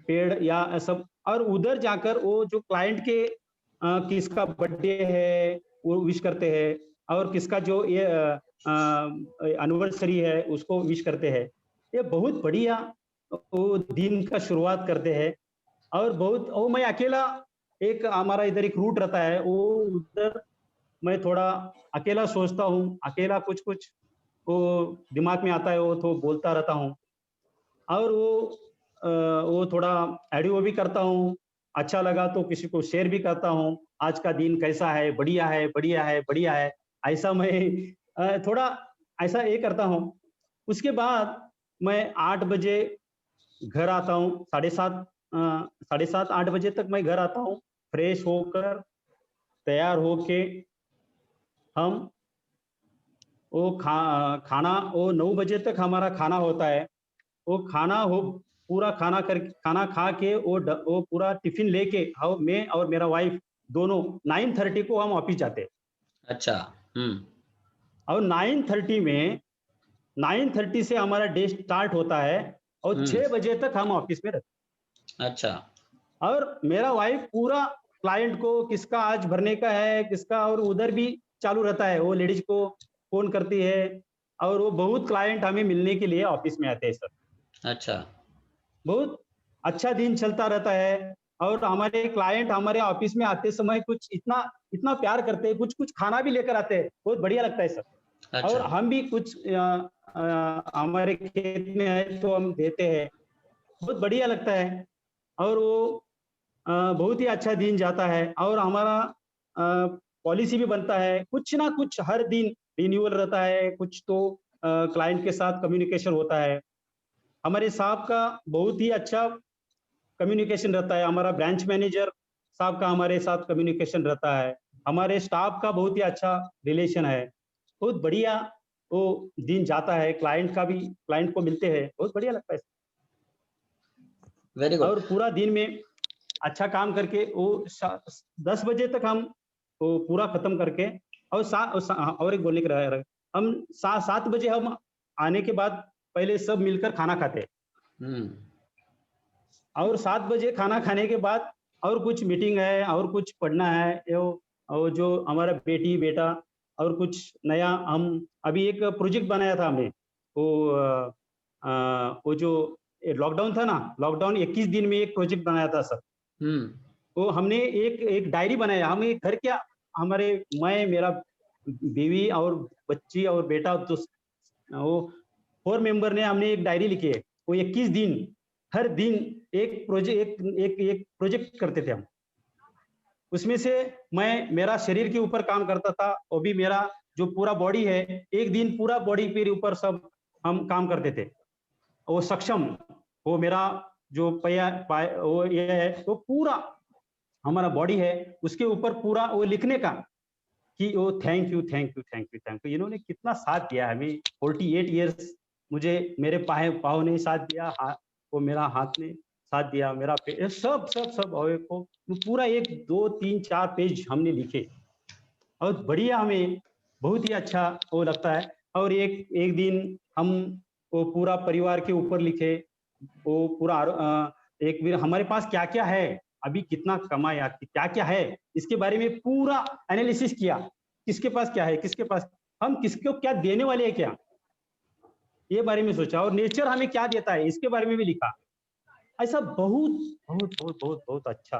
पेड़ या सब, और उधर जाकर वो जो क्लाइंट के किसका बर्थडे है वो विश करते हैं, और किसका जो ये एनिवर्सरी है उसको विश करते हैं। ये बहुत बढ़िया वो दिन का शुरुआत करते हैं। और बहुत, वो मैं अकेला, एक हमारा इधर एक रूट रहता है, वो उधर मैं थोड़ा अकेला सोचता हूँ, अकेला कुछ कुछ वो दिमाग में आता है, वो तो बोलता रहता हूँ। और वो थोड़ा ऑडियो भी करता हूँ, अच्छा लगा तो किसी को शेयर भी करता हूँ, आज का दिन कैसा है, बढ़िया है, बढ़िया है, बढ़िया है, ऐसा मैं थोड़ा ऐसा ये करता हूँ। उसके बाद मैं 8 बजे घर आता हूँ, 7:30 8 बजे तक मैं घर आता हूँ, फ्रेश होकर, तैयार होके हम वो खाना, वो 9 बजे तक हमारा खाना होता है। वो खाना हो, पूरा खाना खा के वो पूरा टिफिन लेके मैं और मेरा वाइफ दोनों 9:30 को हम ऑफिस जाते हैं। अच्छा। और 9:30 से हमारा डे स्टार्ट होता है, और 6 बजे तक हम ऑफिस में रहते अच्छा। हैं। और मेरा वाइफ पूरा क्लाइंट को किसका आज भरने का है, किसका, और उधर भी चालू रहता है, वो लेडीज को फोन करती है, और वो बहुत क्लाइंट हमें मिलने के लिए ऑफिस में आते हैं सर। अच्छा। बहुत अच्छा दिन चलता रहता है, और हमारे क्लाइंट हमारे ऑफिस में आते समय कुछ इतना इतना प्यार करते हैं, कुछ कुछ खाना भी लेकर आते हैं, बहुत बढ़िया लगता है सर। अच्छा। और हम भी कुछ हमारे खेत में है तो हम देते हैं, बहुत बढ़िया लगता है। और वो बहुत ही अच्छा दिन जाता है, और हमारा पॉलिसी भी बनता है, कुछ ना कुछ हर दिन रिन्यूअल रहता है, कुछ तो क्लाइंट के साथ कम्युनिकेशन होता है। हमारे साहब का बहुत ही अच्छा कम्युनिकेशन रहता है, हमारा ब्रांच मैनेजर साहब का हमारे साथ कम्युनिकेशन रहता है, हमारे स्टाफ का बहुत ही अच्छा रिलेशन है, बहुत बढ़िया वो दिन जाता है, क्लाइंट का भी, क्लाइंट को मिलते हैं, बहुत बढ़िया लगता है। Very good. और पूरा दिन में अच्छा काम करके वो 10 बजे तक हम वो पूरा खत्म करके, और और एक बोलने के रहा, हम 7 बजे हम आने के बाद पहले सब मिलकर खाना खाते हैं, और 7 बजे खाना खाने के बाद और कुछ मीटिंग है और कुछ पढ़ना है, वो जो हमारा बेटी बेटा, और कुछ नया, हम अभी एक प्रोजेक्ट बनाया था हमने, वो जो लॉकडाउन था ना, लॉकडाउन 21 दिन में एक प्रोजेक्ट बनाया था सर। वो हमने एक एक डायरी बनाया, हम एक घर क्या, हमारे, मैं, मेरा बीवी और बच्ची और बेटा, तो वो 4 मेंबर ने हमने एक डायरी लिखी है, वो 21 दिन, हर दिन एक प्रोजेक्ट करते थे हम। उसमें से मैं, मेरा शरीर के ऊपर काम करता था, वो भी मेरा जो पूरा बॉडी है, एक दिन पूरा बॉडी के ऊपर सब हम काम करते थे। वो सक्षम, वो मेरा जो वो ये है, तो पूरा हमारा बॉडी है, उसके ऊपर पूरा वो लिखने का कि वो thank you thank you thank you thank you, इन्होंने कितना साथ दिया हमें, 48 ईयर्स मुझे, मेरे पाँव ने साथ दिया, वो मेरा हाथ ने साथ दिया, मेरा सब सब सब को पूरा 1 2 3 4 पेज हमने लिखे, और बढ़िया, हमें बहुत ही अच्छा वो लगता है। और एक दिन हम वो पूरा परिवार के ऊपर लिखे, वो पूरा एक भी हमारे पास क्या क्या है, अभी कितना कमाया, क्या क्या है, इसके बारे में पूरा एनालिसिस किया, किसके पास क्या है, किसके पास, हम किसको क्या देने वाले हैं, क्या ये बारे में सोचा, और नेचर हमें क्या देता है इसके बारे में भी लिखा। ऐसा बहुत बहुत बहुत बहुत बहुत अच्छा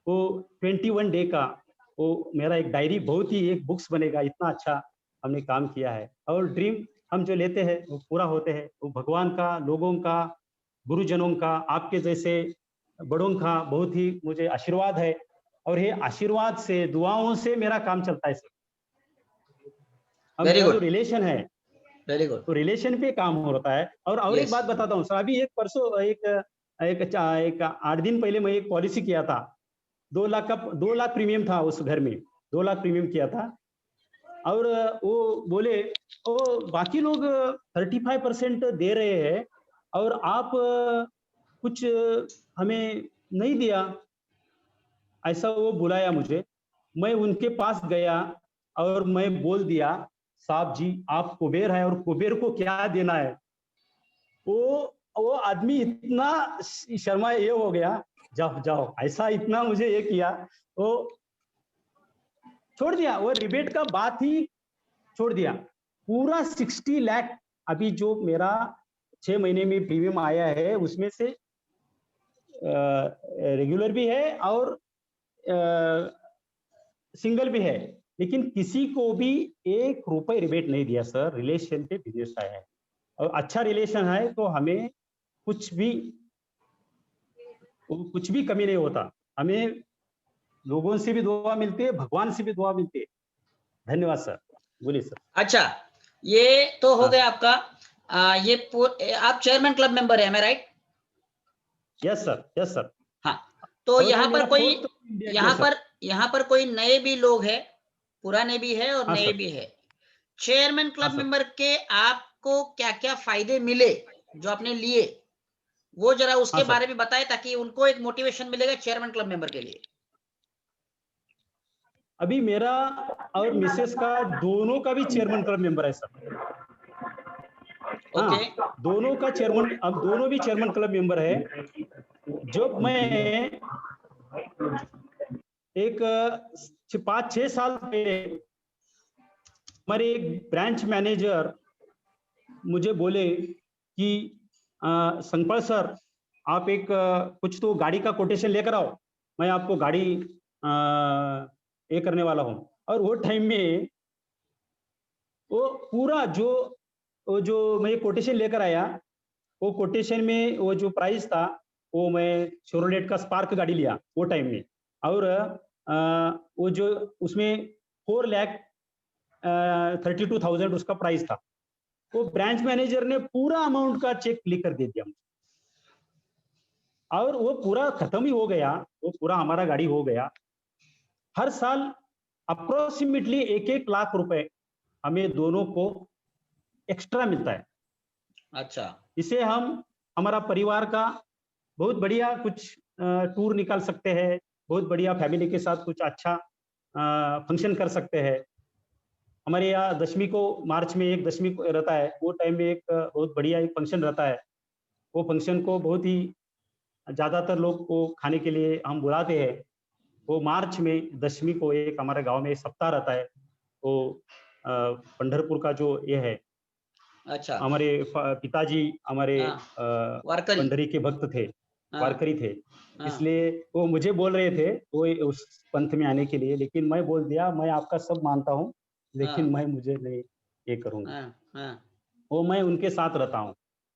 वो 21 डे का वो मेरा एक डायरी, बहुत ही एक बुक्स बनेगा, इतना अच्छा हमने काम किया है। और ड्रीम हम जो लेते हैं वो पूरा होते हैं, वो भगवान का, लोगों का, गुरुजनों का, आपके जैसे बड़ों का बहुत ही मुझे आशीर्वाद है, और ये आशीर्वाद से, दुआओं से मेरा काम चलता है सर। Very मेरा good. जो रिलेशन है, वेरी गुड। तो रिलेशन पे काम होता है। और Yes. एक बात बताता हूँ सर, अभी एक परसों एक 8 दिन पहले मैं एक पॉलिसी किया था, 2 लाख प्रीमियम था उस घर में, 2 लाख प्रीमियम किया था। और वो बोले वो बाकी लोग 35% दे रहे हैं और आप कुछ हमें नहीं दिया, ऐसा वो बुलाया मुझे। मैं उनके पास गया और मैं बोल दिया, साहब जी आप कुबेर है और कुबेर को क्या देना है। वो आदमी इतना शर्मा ये हो गया, जाओ जाओ, ऐसा इतना मुझे ये किया, वो छोड़ दिया, वो रिबेट का बात ही छोड़ दिया। पूरा 60 लाख अभी जो मेरा 6 महीने में प्रीमियम आया है, उसमें से रेगुलर भी है और सिंगल भी है, लेकिन किसी को भी 1 रुपए रिबेट नहीं दिया सर। रिलेशन पे बिजनेस आया है, और अच्छा रिलेशन है तो हमें कुछ भी कमी नहीं होता। हमें लोगों से भी दुआ मिलती है, भगवान से भी दुआ मिलती है। धन्यवाद सर। बोलिए सर। अच्छा, ये तो हो हाँ। गया आपका। आप चेयरमैन क्लब मेंबर है, am I right? Yes sir, yes sir. हाँ, तो और यहाँ ये पर मेरा कोई, 4th इंडिया यहाँ सर। पर यहाँ पर कोई नए भी लोग हैं, पुराने भी है और हाँ नए सर। भी है। चेयरमैन हाँ क्लब सर। मेंबर के आपको क्या क्या फायदे मिले जो आपने लिए, वो जरा उसके हाँ सर। बारे में बताएं ताकि उनको एक मोटिवेशन मिलेगा चेयरमैन क्लब मेंबर के लिए। अभी मेरा और मिसेस का दोनों का भी चेयरमैन क्लब मेंबर है सर। ओके। हाँ, दोनों का चेयरमैन, अब दोनों भी चेयरमैन क्लब मेंबर है। जब मैं एक 5-6 साल पहले हमारे एक ब्रांच मैनेजर मुझे बोले कि संकपाल सर आप एक कुछ तो गाड़ी का कोटेशन लेकर आओ, मैं आपको गाड़ी ये करने वाला हूँ। और वो टाइम में वो पूरा जो मैं कोटेशन लेकर आया, वो कोटेशन में वो जो प्राइस था, वो मैं शेवरलेट का स्पार्क गाड़ी लिया वो टाइम में। और वो जो उसमें 4,32,000 उसका प्राइस था। वो ब्रांच मैनेजर ने पूरा अमाउंट का चेक लिख कर दे दिया मुझे, और वो पूरा खत्म ही हो गया, वो पूरा हमारा गाड़ी हो गया। हर साल अप्रोक्सीमेटली 1-1 लाख रुपए हमें दोनों को एक्स्ट्रा मिलता है। अच्छा, इसे हम हमारा परिवार का बहुत बढ़िया कुछ टूर निकाल सकते हैं, बहुत बढ़िया फैमिली के साथ कुछ अच्छा फंक्शन कर सकते हैं। हमारे यहाँ दशमी को, मार्च में एक दशमी को रहता है, वो टाइम में एक बहुत बढ़िया एक फंक्शन रहता है। वो फंक्शन को बहुत ही ज्यादातर लोग को खाने के लिए हम बुलाते हैं। वो मार्च में दशमी को एक हमारे गांव में सप्ताह रहता है। वो पंढरपुर का जो ये है, अच्छा। हमारे पिताजी हमारे हाँ, वारकरी। पंढरी के भक्त थे, हाँ, वारकरी थे। हाँ, इसलिए वो मुझे बोल रहे थे वो उस पंथ में आने के लिए, लेकिन मैं बोल दिया मैं आपका सब मानता हूँ, लेकिन हाँ, मैं मुझे नहीं ये करूंगा। हाँ, हाँ, वो मैं उनके साथ रहता हूँ।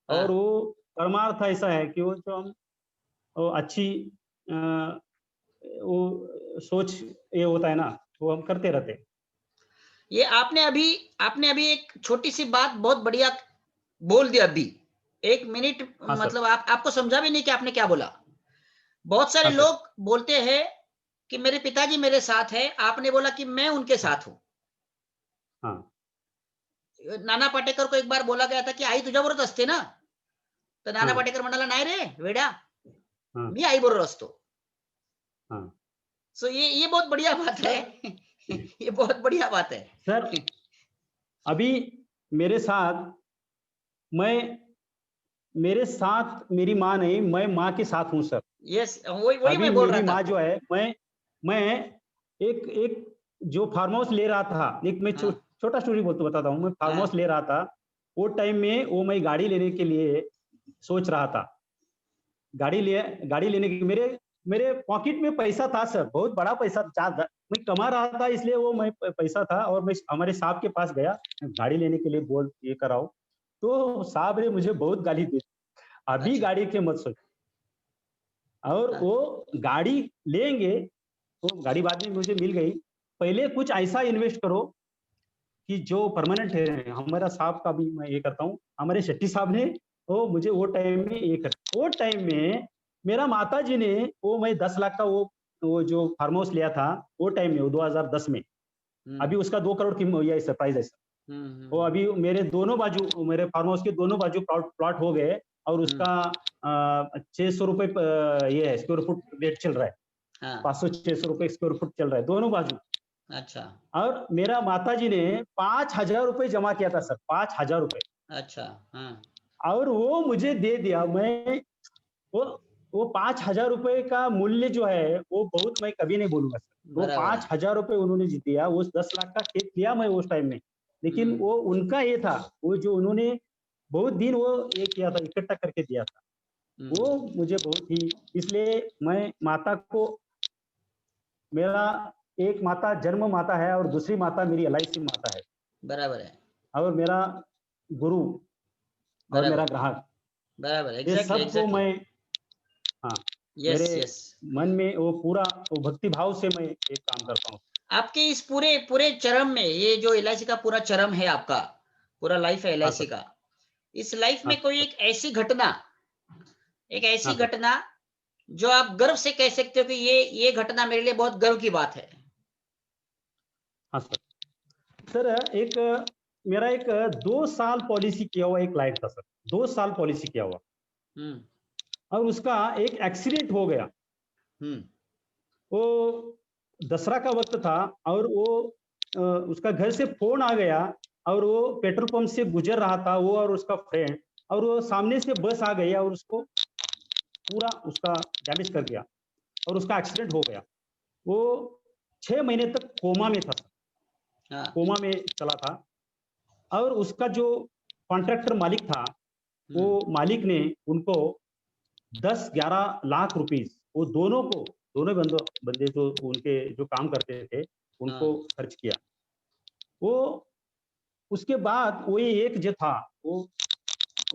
और हाँ। वो परमार्थ ऐसा है कि वो जो हम वो अच्छी अ, वो सोच ये होता है ना, वो हम करते रहते हैं। ये आपने अभी एक छोटी सी बात बहुत बढ़िया बोल दी अभी। 1 मिनट, हाँ सर। मतलब आपको समझा भी नहीं कि आपने क्या बोला। बहुत सारे हाँ सर। लोग बोलते हैं कि मेरे पिताजी मेरे साथ है, आपने बोला कि मैं उनके हाँ। साथ हूं। हाँ। नाना पाटेकर को एक बार बोला गया था की आई तुझ्याबरोबर असते ना, तर नाना हाँ। पाटेकर म्हणाला नाही रे वेड्या, हाँ। मी आई बरोबर असतो। हाँ। सो ये बहुत बढ़िया बात है। ये बहुत बढ़िया बात है सर अभी मेरे साथ मेरी माँ नहीं, मैं माँ के साथ हूँ सर। यस, वही अभी मैं बोल मेरी रहा माँ था। जो है, मैं एक एक जो फार्म हाउस ले रहा था, एक मैं हाँ, छोटा स्टोरी बताता हूँ। मैं फार्म हाँ, हाउस ले रहा था, वो टाइम में वो मैं गाड़ी लेने के लिए सोच रहा था। गाड़ी लेने की मेरे मेरे पॉकेट में पैसा था सर, बहुत बड़ा पैसा मैं कमा रहा था, इसलिए वो मैं पैसा था, और मैं हमारे साहब के पास गया, गाड़ी लेने के लिए बोल ये कराओ, तो साहब ने मुझे बहुत गाली दी, अभी अच्छा, गाड़ी के मत सोच। और हाँ, वो गाड़ी लेंगे, तो गाड़ी बाद में मुझे मिल गई। पहले कुछ ऐसा इन्वेस्ट करो कि जो परमानेंट है। हमारा साहब का भी मैं ये करता हूँ, हमारे शेट्टी साहब ने तो मुझे वो टाइम में ये कर, वो टाइम में मेरा माता जी ने, वो मैं 10 लाख का वो जो फार्म हाउस लिया था, वो टाइम में, वो 2010 में, हम्म, अभी उसका 2 करोड़ की ये है प्राइस है सर। वो हम्म, अभी मेरे दोनों बाजू, मेरे फार्म हाउस के दोनों बाजू प्लॉट हो गए, और हम्म, उसका 600 रुपए ये है स्क्वायर फुट रेट चल रहा है, हाँ, 500-600 रुपए स्क्वायर फुट चल रहा है दोनों बाजू। अच्छा, और मेरा माता जी ने 5,000 रुपए जमा किया था सर, 5,000 रुपए, अच्छा, हाँ, और वो मुझे दे दिया। मैं वो वो 5,000 रुपए का मूल्य जो है, वो बहुत मैं कभी नहीं बोलूंगा सर। वो बराबर है। 5,000 रुपए उन्होंने जी दिया, वो 10 लाख का खेत लिया मैं उस टाइम में, लेकिन हम्म, वो उनका ये था, वो जो उन्होंने बहुत दिन वो ये किया था, इकट्ठा करके दिया था, वो हम्म, मुझे बहुत ही, इसलिए मैं माता को, मेरा एक माता जन्म माता है, और दूसरी माता मेरी एलआईसी माता है, बराबर है, और मेरा गुरु, और मेरा बराबर, ग्राहक, बराबर, ये एग्जैक्टली, सबको एग्जैक्टली, मैं, हाँ, यस, मेरे यस। मन में वो पूरा वो भक्ति भाव से मैं एक काम करता हूँ। आपके इस पूरे पूरे चरम में, ये जो एलआईसी का पूरा चरम है आपका, पूरा लाइफ है हाँ एलआईसी सर। का, इस लाइफ हाँ में कोई सर। एक ऐसी घटना, एक हाँ ऐसी सर। घटना जो आप गर्व से कह सकते हो कि ये घटना मेरे लिए बहुत गर्व की बात है। हाँ सर। सर एक मेरा एक 2 साल पॉलिसी किया हुआ एक क्लाइंट था सर, 2 साल पॉलिसी किया हुआ, हम्म, और उसका एक एक्सीडेंट हो गया। हम्म, वो दसरा का वक्त था, और वो उसका घर से फोन आ गया, और वो पेट्रोल पंप से गुजर रहा था, वो और उसका फ्रेंड, और वो सामने से बस आ गई और उसको पूरा उसका डैमेज कर दिया, और उसका एक्सीडेंट हो गया। वो 6 महीने तक कोमा में था सर, हाँ, कोमा में चला था। और उसका जो कॉन्ट्रैक्टर मालिक था, वो हम्म, मालिक ने उनको 10-11 लाख रुपीस, वो दोनों को, दोनों बंदे जो उनके जो काम करते थे, हाँ, उनको खर्च किया। वो उसके बाद वो एक जो था, वो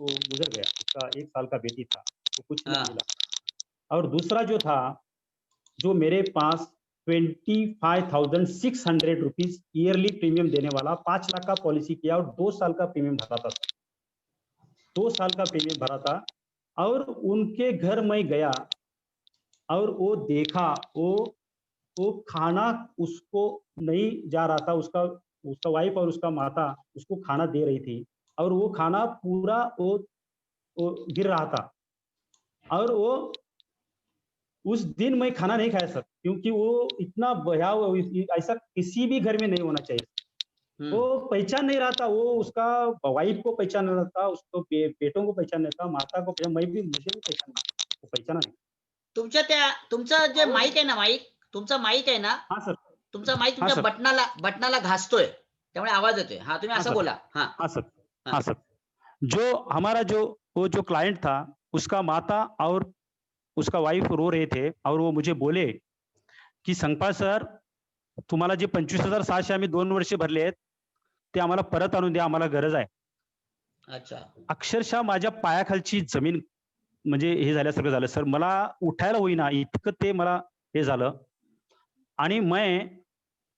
गुजर गया, उसका 1 साल का बेटी था, तो कुछ नहीं हाँ, मिला। और दूसरा जो था, जो मेरे पास 25,600 रुपीज ईयरली प्रीमियम देने वाला, 5 लाख का पॉलिसी किया, और 2 साल का प्रीमियम भरा था, 2 साल का प्रीमियम भरा था। और उनके घर में गया, और वो देखा, वो खाना उसको नहीं जा रहा था, उसका उसका वाइफ और उसका माता उसको खाना दे रही थी, और वो खाना पूरा वो गिर रहा था। और वो उस दिन मैं खाना नहीं खाया सर, क्योंकि वो इतना भयावह, ऐसा किसी भी घर में नहीं होना चाहिए। वो हम्म। पहचान नहीं रहा था, वो उसका वाइफ को पहचान नहीं रहा था, उसको बेटों को पहचान नहीं था, माता को पहचान, मैं भी, मुझे भी पहचान, वो पहचाना नहीं। तुमचा जे माईक आहे ना, माईक, तुमचा माईक आहे ना, हाँ सर। तुमचा माईक हाँ तुमच्या सर। बटनाला घासतोय, त्यामुळे आवाज येतोय। हा, तुम्ही हाँ असं सर। बोला। हा, हाँ सर। हा, हाँ सर। जो हमारा जो वो जो क्लाइंट था, उसका माता और उसका वाइफ रो रहे थे, और वो मुझे बोले की संकपाळ सर, तुम्हाला जे 25,600 आम्ही 2 वर्ष भरले आहेत, ते आम्हाला परत आणून द्या, आम्हाला गरज आहे. अच्छा, अक्षरशः माझ्या पायाखालची जमीन म्हणजे हे झाल्यासारखं झालं सर. मला उठायला होईना, इतकं ते मला हे झालं. आणि मैं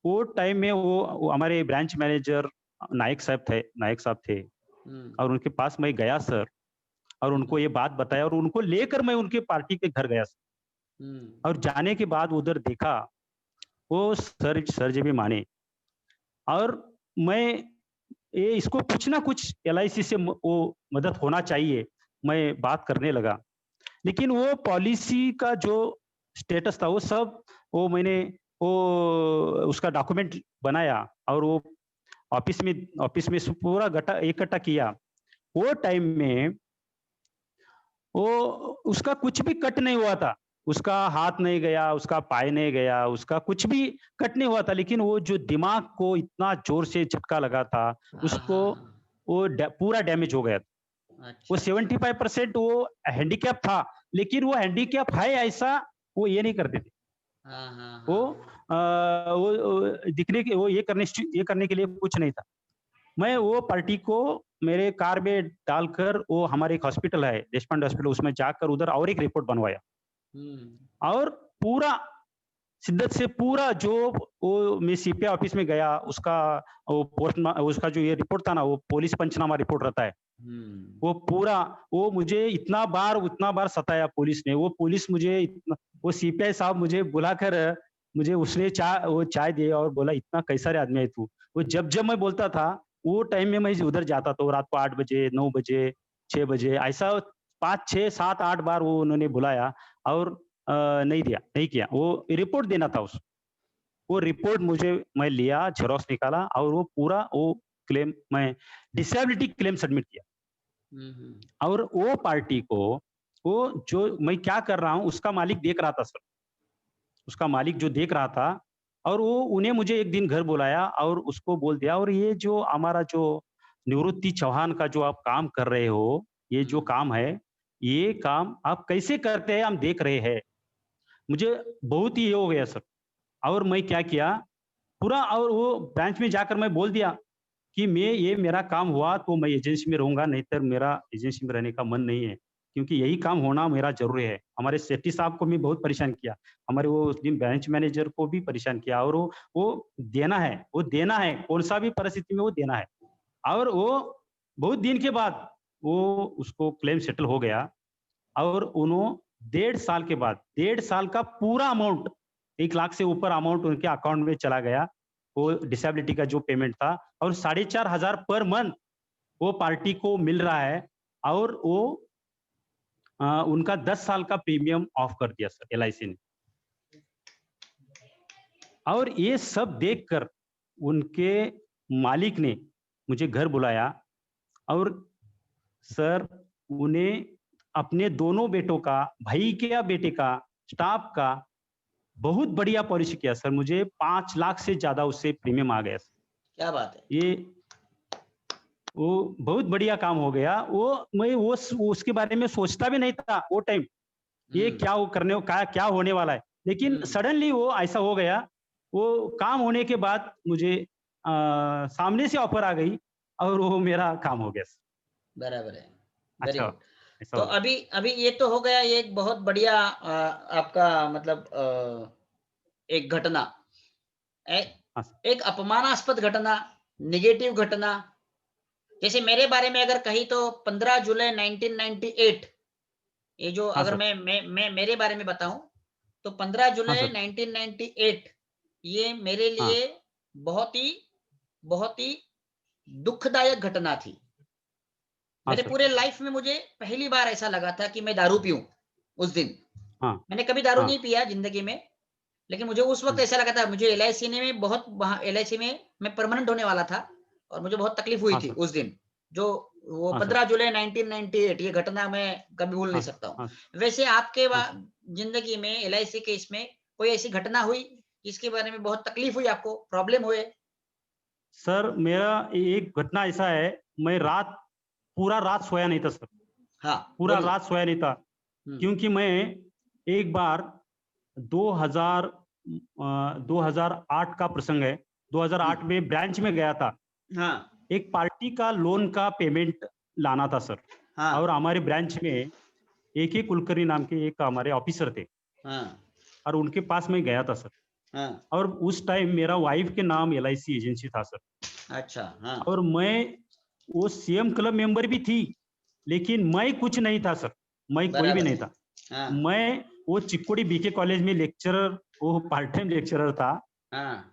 वो टाइम में वो हमारे ब्रांच मैनेजर नायक साहब थे, हम्म, और उनके पास मैं गया सर, और उनको ये बात बताया, और उनको लेकर मैं उनके पार्टी के घर गया सर। हम्म, और जाने के बाद उधर देखा, वो सर जी भी माने, और मैं ये इसको कुछ ना कुछ एलआईसी से वो मदद होना चाहिए, मैं बात करने लगा। लेकिन वो पॉलिसी का जो स्टेटस था, वो सब वो मैंने वो उसका डॉक्यूमेंट बनाया, और वो ऑफिस में पूरा गटा इकट्ठा किया। वो टाइम में वो उसका कुछ भी कट नहीं हुआ था, उसका हाथ नहीं गया, उसका पाय नहीं गया, उसका कुछ भी कट नहीं हुआ था, लेकिन वो जो दिमाग को इतना जोर से झटका लगा था, हाँ उसको हाँ हाँ। वो पूरा डैमेज हो गया। वो अच्छा अच्छा। 75% वो हैंडीकैप था, लेकिन वो हैंडीकैप है ऐसा वो ये नहीं करते थे। हाँ हाँ वो हाँ हाँ। दिखने के वो ये करने के लिए कुछ नहीं था। मैं वो पार्टी को मेरे कार में डालकर वो हमारे एक हॉस्पिटल है, देशपांडे हॉस्पिटल, उसमें जाकर उधर और एक रिपोर्ट बनवाया हम्म और पूरा शिद्दत से पूरा जो वो मैं सीपीआई ऑफिस में गया, उसका वो उसका जो ये रिपोर्ट था ना, वो पुलिस पंचनामा रिपोर्ट रहता है। हम्म। वो पूरा वो मुझे उतना बार सताया पुलिस ने। वो पुलिस मुझे इतना वो सीपीआई साहब मुझे बुलाकर मुझे उसने वो चाय दी और बोला, "इतना कैसा रे आदमी है तू?" वो जब-जब मैं बोलता था, वो टाइम में मैं उधर जाता था। रात को 8 बजे, 9 बजे, 6 बजे ऐसा 5, 6, 7, 8 बार वो उन्होंने बुलाया और नहीं किया। वो रिपोर्ट देना था वो रिपोर्ट मैं लिया, ज़ेरॉक्स निकाला और वो पूरा वो क्लेम मैं डिसेबिलिटी क्लेम सबमिट किया। हम्म। और वो पार्टी को वो जो मैं क्या कर रहा हूँ उसका मालिक देख रहा था सर। उसका मालिक जो देख रहा था और वो उन्हें मुझे एक दिन घर बुलाया और उसको बोल दिया, और ये जो हमारा जो निवृत्ति चौहान का जो आप काम कर रहे हो, ये जो काम है, ये काम आप कैसे करते हैं हम देख रहे हैं। मुझे बहुत ही ये हो गया सर। और मैं क्या किया, पूरा और वो ब्रांच में जाकर मैं बोल दिया कि ये मेरा काम हुआ तो मैं एजेंसी में रहूँगा, नहीं तो मेरा एजेंसी में रहने का मन नहीं है, क्योंकि यही काम होना मेरा ज़रूरी है। हमारे सेठी साहब को भी बहुत परेशान किया, हमारे वो उस दिन ब्रांच मैनेजर को भी परेशान किया, और वो देना है, कौन-सा भी परिस्थिति में वो देना है। और वो बहुत दिन के बाद वो उसको क्लेम सेटल हो गया और 1.5 साल के बाद, 1.5 साल का पूरा अमाउंट, 1 लाख से ऊपर अमाउंट उनके अकाउंट में चला गया। वो डिसेबिलिटी का जो पेमेंट था और 4,500 पर मंथ वो पार्टी को मिल रहा है, और वो उनका 10 साल का प्रीमियम ऑफ कर दिया सर एलआईसी ने। और ये सब देखकर उनके मालिक ने मुझे घर बुलाया और सर उन्हें अपने दोनों बेटों का, भाई के या बेटे का, स्टाफ का बहुत बढ़िया पॉलिसी किया सर। मुझे 5 लाख से ज़्यादा उससे प्रीमियम आ गया सर। क्या बात है। ये वो बहुत बढ़िया काम हो गया। मैं उसके बारे में सोचता भी नहीं था वो टाइम, ये हम्म क्या होने वाला है। लेकिन हम्म। सडनली वो ऐसा हो गया। वो काम होने के बाद मुझे सामने से ऑफर आ गई और वो मेरा काम हो गया। बराबर है। वेरी अच्छा, गुड। ऐसा तो हो गया। अभी अभी ये तो हो गया, ये एक बहुत बढ़िया आपका मतलब एक घटना। ए- हाँ सर। एक अपमानास्पद घटना, नेगेटिव घटना। जैसे मेरे बारे में अगर कही तो 15 जुलाई 1998, ये जो हाँ अगर सर। मैं मेरे बारे में बताऊं तो 15 हाँ जुलाई सर। 1998 ये मेरे हाँ। लिए बहुत ही बहुत ही दुखदायक घटना थी। हाँ मेरे सर। पूरे लाइफ में मुझे पहली बार ऐसा लगा था कि मैं दारू पीऊं उस दिन। हाँ। मैंने कभी दारू हाँ। नहीं पिया जिंदगी में, लेकिन मुझे उस वक्त हुँ। ऐसा लगा था। मुझे एलआईसी ने में बहुत वहां एलआईसी में मैं परमानेंट होने वाला था और मुझे बहुत तकलीफ हुई हाँ थी सर। उस दिन। जो वो हाँ सर। 15 जुलाई 1998 ये घटना मैं कभी भूल नहीं हाँ सर। सकता हाँ। हूँ। वैसे आपके हाँ सर। जिंदगी में एलआईसी के इसमें कोई ऐसी घटना हुई जिसके बारे में बहुत तकलीफ हुई, आपको प्रॉब्लम हुए? सर मेरा एक घटना ऐसा है, मैं पूरा रात सोया नहीं था सर। हाँ पूरा बोलिए। रात सोया नहीं था, हम्म क्योंकि मैं एक बार 2008 का प्रसंग है। 2008 हम्म, में ब्रांच में गया था। हाँ एक पार्टी का लोन का पेमेंट लाना था सर, और हाँ हमारे ब्रांच में एक कुलकर्णी नाम के एक हमारे ऑफिसर थे, हाँ और उनके पास मैं गया था सर। हाँ। और उस टाइम मेरा वाइफ के नाम एलआईसी एजेंसी था सर। अच्छा हाँ और मैं वो सीएम क्लब मेंबर भी थी, लेकिन मैं कुछ नहीं था सर। मैं कोई भी बराबर नहीं है। था। हाँ मैं वो चिक्कोड़ी बीके कॉलेज में लेक्चरर, वो पार्ट टाइम लेक्चरर था। हाँ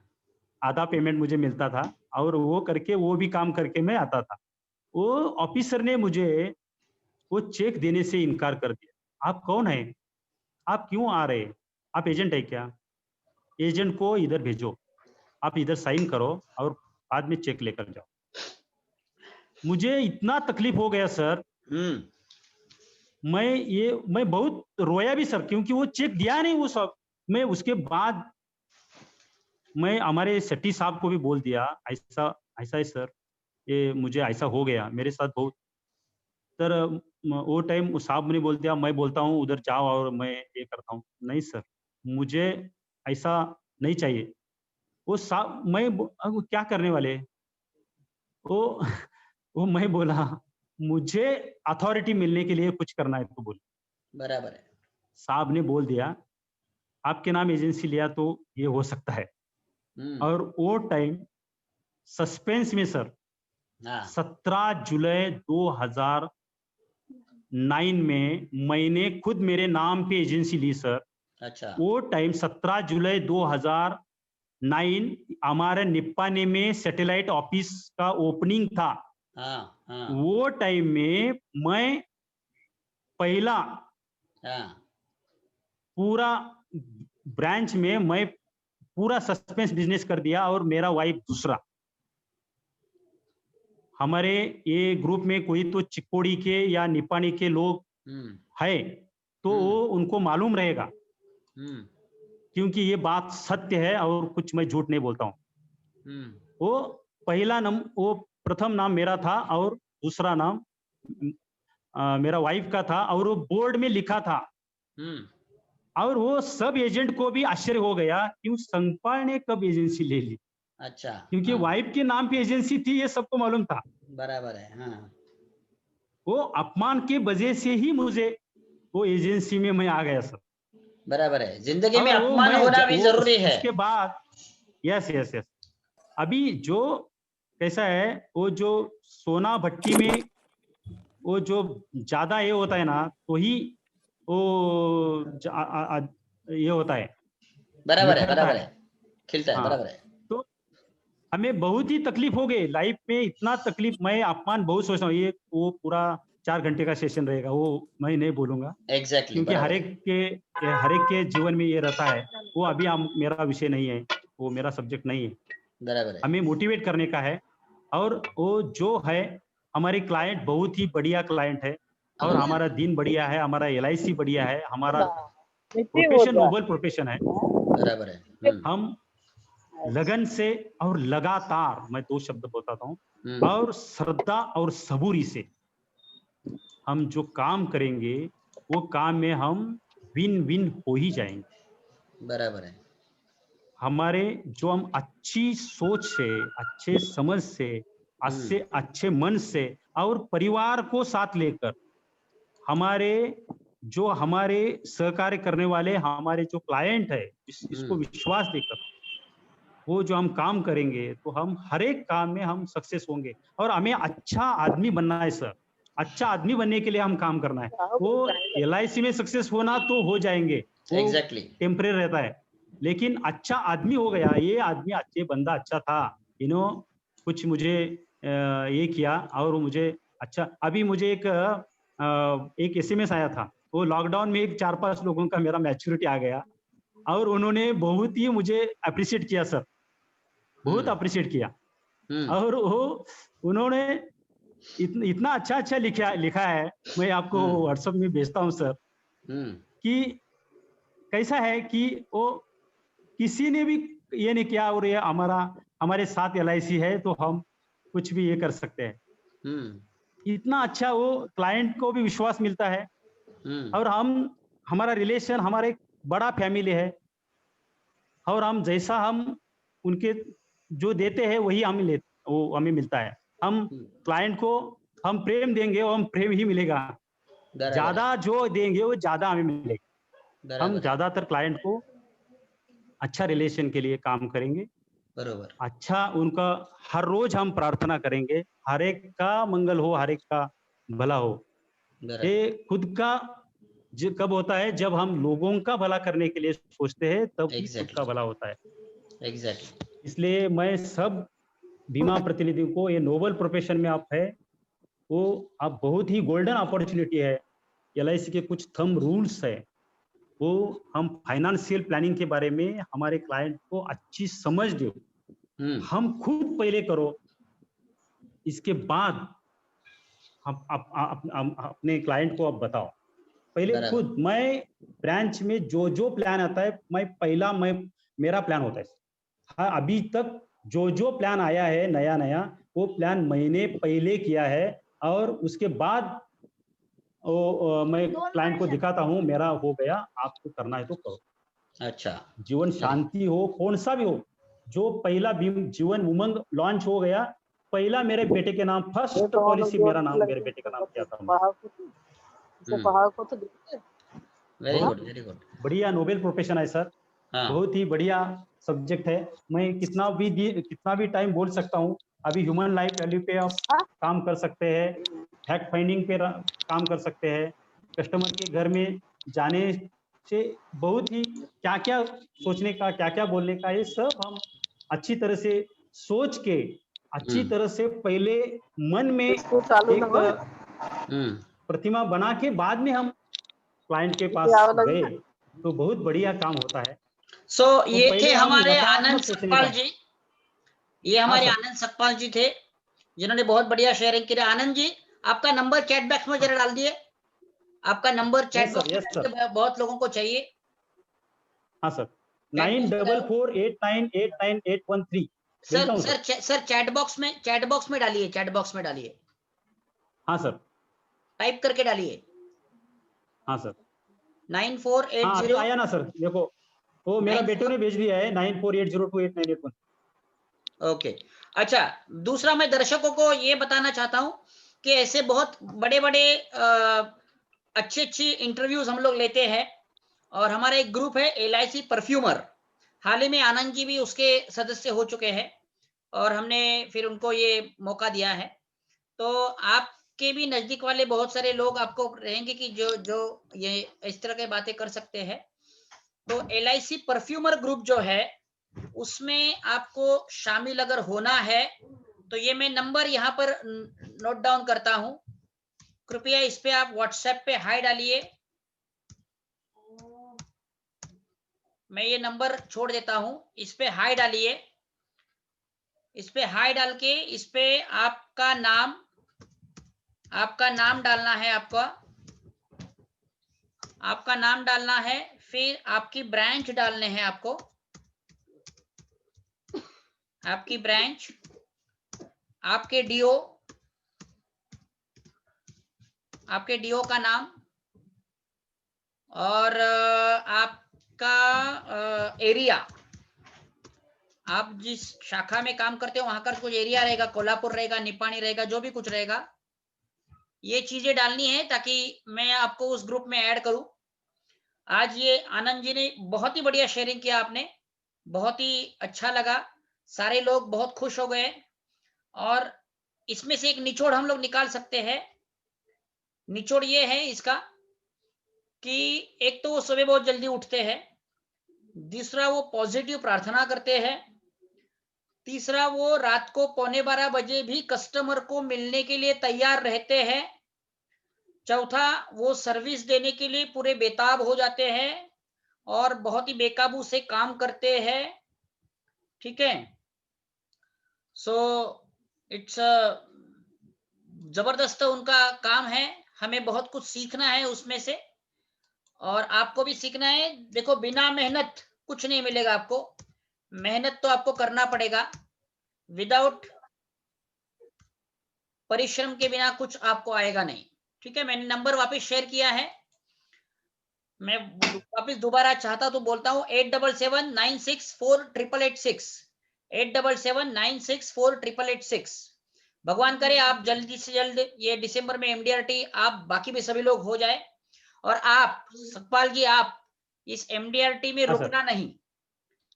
आधा पेमेंट मुझे मिलता था और वो भी काम करके मैं आता था। वो ऑफिसर ने मुझे वो चेक देने से इनकार कर दिया। आप कौन हैं? आप क्यों आ रहे हैं? आप एजेंट है क्या? एजेंट को इधर भेजो, आप इधर साइन करो और बाद में चेक लेकर जाओ। मुझे इतना तकलीफ हो गया सर। हम्म मैं बहुत रोया भी सर, क्योंकि वो चेक दिया नहीं वो सब। मैं उसके बाद मैं हमारे सेठी साहब को भी बोल दिया, ऐसा ऐसा है सर, ये मुझे ऐसा हो गया मेरे साथ बहुत। सर वो टाइम साहब ने बोल दिया, मैं बोलता हूँ उधर जाओ और मैं ये करता हूँ। नहीं सर, मुझे ऐसा नहीं चाहिए। वो साहब अब क्या करने वाले, वो वो मैं बोला मुझे अथॉरिटी मिलने के लिए कुछ करना है तो बोल। बराबर है। साहब ने बोल दिया आपके नाम एजेंसी लिया तो ये हो सकता है। और वो टाइम सस्पेंस में सर हाँ 17 जुलाई 2009 में मैंने खुद मेरे नाम पे एजेंसी ली सर। अच्छा वो टाइम 17 जुलाई 2009 हमारे निप्पाने में सैटेलाइट ऑफिस का ओपनिंग था। हाँ हाँ वो टाइम में मैं पहला हाँ पूरा ब्रांच में मैं पूरा सस्पेंस बिजनेस कर दिया और मेरा वाइफ दूसरा। हमारे ये ग्रुप में कोई तो चिकोड़ी के या निपानी के लोग है तो वो उनको मालूम रहेगा, क्योंकि ये बात सत्य है और कुछ मैं झूठ नहीं बोलता हूँ। वो वो प्रथम नाम मेरा था और दूसरा नाम मेरा वाइफ का था और वो बोर्ड में लिखा था। और वो सब एजेंट को भी आश्चर्य हो गया कि संगपाल ने कब एजेंसी ले ली, अच्छा क्योंकि हाँ, वाइफ के नाम पे एजेंसी थी, ये सबको मालूम था। बराबर है। हाँ वो अपमान के वजह से ही मुझे वो एजेंसी में मैं आ गया सर। बराबर है, जिंदगी में और वो अपमान होना भी जरूरी है। उसके बाद यस यस यस अभी जो कैसा है, वो जो सोना भट्टी में वो जो ज्यादा ये होता है ना तो ही वो ये होता है, बराबर है, निखरता बराबर है। है, खिलता है, हाँ, बराबर है। तो हमें बहुत ही तकलीफ हो गई लाइफ में, इतना तकलीफ। मैं अपमान बहुत सोचता हूँ, ये वो पूरा 4 घंटे का सेशन रहेगा, वो मैं नहीं बोलूंगा, एग्जैक्टली क्योंकि बराबर है। हर एक के जीवन में ये रहता है। वो अभी मेरा विषय नहीं है, वो मेरा सब्जेक्ट नहीं है। बराबर है। हमें मोटिवेट करने का है। और वो जो है हमारी क्लाइंट बहुत ही बढ़िया क्लाइंट है और हमारा दिन बढ़िया है, हमारा LIC बढ़िया है, हमारा प्रोफेशन नोबल प्रोफेशन है। बराबर है। हम लगन से और लगातार, मैं 2 शब्द बताता हूँ, और श्रद्धा और सबूरी से हम जो काम करेंगे वो काम में हम विन विन हो ही जाएंगे। बराबर है। हमारे जो हम अच्छी सोच से, अच्छे समझ से, अच्छे मन से और परिवार को साथ लेकर हमारे सहकार्य करने वाले हमारे जो क्लाइंट है, इसको विश्वास देकर वो जो हम काम करेंगे तो हम हर एक काम में हम सक्सेस होंगे। और हमें अच्छा आदमी बनना है सर, अच्छा आदमी बनने के लिए हम काम करना है। वो LIC में सक्सेस होना तो हो जाएंगे, वो एग्जैक्टली टेम्परेरी रहता है, लेकिन अच्छा आदमी हो गया, ये आदमी अच्छे बंदा अच्छा था, कुछ मुझे ये किया और मुझे अच्छा। अभी मुझे एक SMS आया था, वो लॉकडाउन में 4-5 लोगों का मेरा मैच्योरिटी आ गया और उन्होंने बहुत ही मुझे अप्रिशिएट किया सर, बहुत अप्रिशिएट किया। और वो उन्होंने इतना अच्छा लिखा है, मैं आपको व्हाट्सएप में भेजता हूँ सर, कि कैसा है कि वो किसी ने भी ये नहीं किया और ये हमारे साथ LIC है तो हम कुछ भी ये कर सकते हैं। इतना अच्छा वो क्लाइंट को भी विश्वास मिलता है और हमारा रिलेशन, हमारा एक बड़ा फैमिली है और हम जैसा हम उनके जो देते हैं वही वो हमें मिलता है। हम क्लाइंट को हम प्रेम देंगे और हम प्रेम ही मिलेगा, ज्यादा जो देंगे वो ज्यादा हमें मिलेगा। हम ज्यादातर क्लाइंट को अच्छा रिलेशन के लिए काम करेंगे, बरोबर, अच्छा उनका हर रोज हम प्रार्थना करेंगे, हर एक का मंगल हो, हर एक का भला हो। ये खुद का कब होता है, जब हम लोगों का भला करने के लिए सोचते हैं तब ही खुद का भला होता है। एग्जैक्टली। इसलिए मैं सब बीमा प्रतिनिधियों को, ये नोबल प्रोफेशन में आप है, वो आप बहुत ही गोल्डन अपॉर्चुनिटी है। LIC के कुछ थंब रूल्स है, वो हम फाइनेंशियल प्लानिंग के बारे में हमारे क्लाइंट को अच्छी समझ दो। हम खुद पहले करो, इसके बाद हम अपने क्लाइंट को अब बताओ। पहले बराबर। खुद मैं ब्रांच में जो जो प्लान आता है मैं मेरा प्लान होता है। हाँ, अभी तक जो जो प्लान आया है नया नया वो प्लान मैंने पहले किया है और उसके बाद मैं क्लाइंट को दिखाता हूँ मेरा हो गया, आपको करना है तो करो। अच्छा, जीवन शांति हो कौन सा भी हो, जो पहला जीवन उमंग लॉन्च हो गया, पहला मेरे बेटे के नाम फर्स्ट पॉलिसी मेरा नाम मेरे बेटे का नाम किया था मैंने। पहाड़ को तो देखते हैं। वेरी बहुत गुड, वेरी गुड। बढ़िया नोबेल प्रोफेशन है सर, हाँ, बहुत ही बढ़िया सब्जेक्ट है। मैं कितना भी टाइम बोल सकता हूँ। अभी ह्यूमन लाइफ वैल्यू पे आप काम कर सकते हैं, फैक्ट फाइंडिंग पे काम कर सकते हैं, कस्टमर के घर में जाने से बहुत ही क्या क्या सोचने का क्या क्या बोलने का, ये सब हम अच्छी तरह से सोच के अच्छी तरह से पहले मन में इसको चालू एक ना प्रतिमा बना के बाद में हम क्लाइंट के पास गए तो बहुत बढ़िया काम होता है। सो तो ये पहले थे हम हमारे नकारात्मक आनंद सोचने सकपाल का। जी, ये हाँ हमारे सर, आनंद सकपाल जी थे जिन्होंने बहुत बढ़िया शेयरिंग की। आनंद जी, आपका नंबर चैट बॉक्स में जरा डाल दिए, आपका number chat yes sir, box में यस डाल सर। दिए, बहुत लोगों को चाहिए। हाँ सर, चैट बॉक्स में डालो। 9448989813 सर भेजता हूँ sir sir. Sir chat box में डालिए, चैट बॉक्स में डालिए, हाँ सर, टाइप करके डालिए हाँ सर। हाँ अभी 9480। आया ना सर, देखो वो मेरा बेटे 94 ने भेज दिया है 9480289881। ओके। अच्छा, दूसरा मैं दर्शकों को ये बताना चाहता हूं कि ऐसे बहुत बड़े बड़े अच्छी अच्छी इंटरव्यूज हम लोग लेते हैं और हमारा एक ग्रुप है LIC परफ्यूमर। हाल ही में आनंद जी भी उसके सदस्य हो चुके हैं और हमने फिर उनको ये मौका दिया है। तो आपके भी नजदीक वाले बहुत सारे लोग आपको रहेंगे कि जो जो ये इस तरह की बातें कर सकते हैं। तो LIC परफ्यूमर ग्रुप जो है उसमें आपको शामिल अगर होना है तो ये मैं नंबर यहाँ पर नोट डाउन करता हूं, कृपया इस पे आप व्हाट्सएप पे हाई डालिए। मैं ये नंबर छोड़ देता हूं, इस पे हाई डालिए। इस पे हाई डाल के इस पे आपका नाम डालना है, आपका नाम डालना है, फिर आपकी ब्रांच डालने हैं आपको, आपकी ब्रांच, आपके डीओ का नाम और आपका एरिया, आप जिस शाखा में काम करते हो वहां का कुछ एरिया रहेगा, कोल्हापुर रहेगा, निपाणी रहेगा, जो भी कुछ रहेगा, ये चीजें डालनी है ताकि मैं आपको उस ग्रुप में ऐड करूं। आज ये आनंद जी ने बहुत ही बढ़िया शेयरिंग किया, आपने बहुत ही अच्छा लगा, सारे लोग बहुत खुश हो गए और इसमें से एक निचोड़ हम लोग निकाल सकते हैं। निचोड़ ये है इसका कि एक तो वो सुबह बहुत जल्दी उठते हैं, दूसरा वो पॉजिटिव प्रार्थना करते हैं, तीसरा वो रात को 11:15 बजे भी कस्टमर को मिलने के लिए तैयार रहते हैं, चौथा वो सर्विस देने के लिए पूरे बेताब हो जाते हैं और बहुत ही बेकाबू से काम करते हैं। ठीक है, सो इट्स जबरदस्त उनका काम है, हमें बहुत कुछ सीखना है उसमें से और आपको भी सीखना है। देखो, बिना मेहनत कुछ नहीं मिलेगा आपको, मेहनत तो आपको करना पड़ेगा, विदाउट परिश्रम के बिना कुछ आपको आएगा नहीं। ठीक है, मैंने नंबर वापस शेयर किया है, मैं वापस दोबारा चाहता तो बोलता हूं 8779648886, 8779648886। भगवान करे आप जल्दी से जल्द ये दिसंबर में MDRT आप बाकी भी सभी लोग हो जाए और आप सकपाल जी, आप इस MDRT में हाँ सर, रुकना नहीं,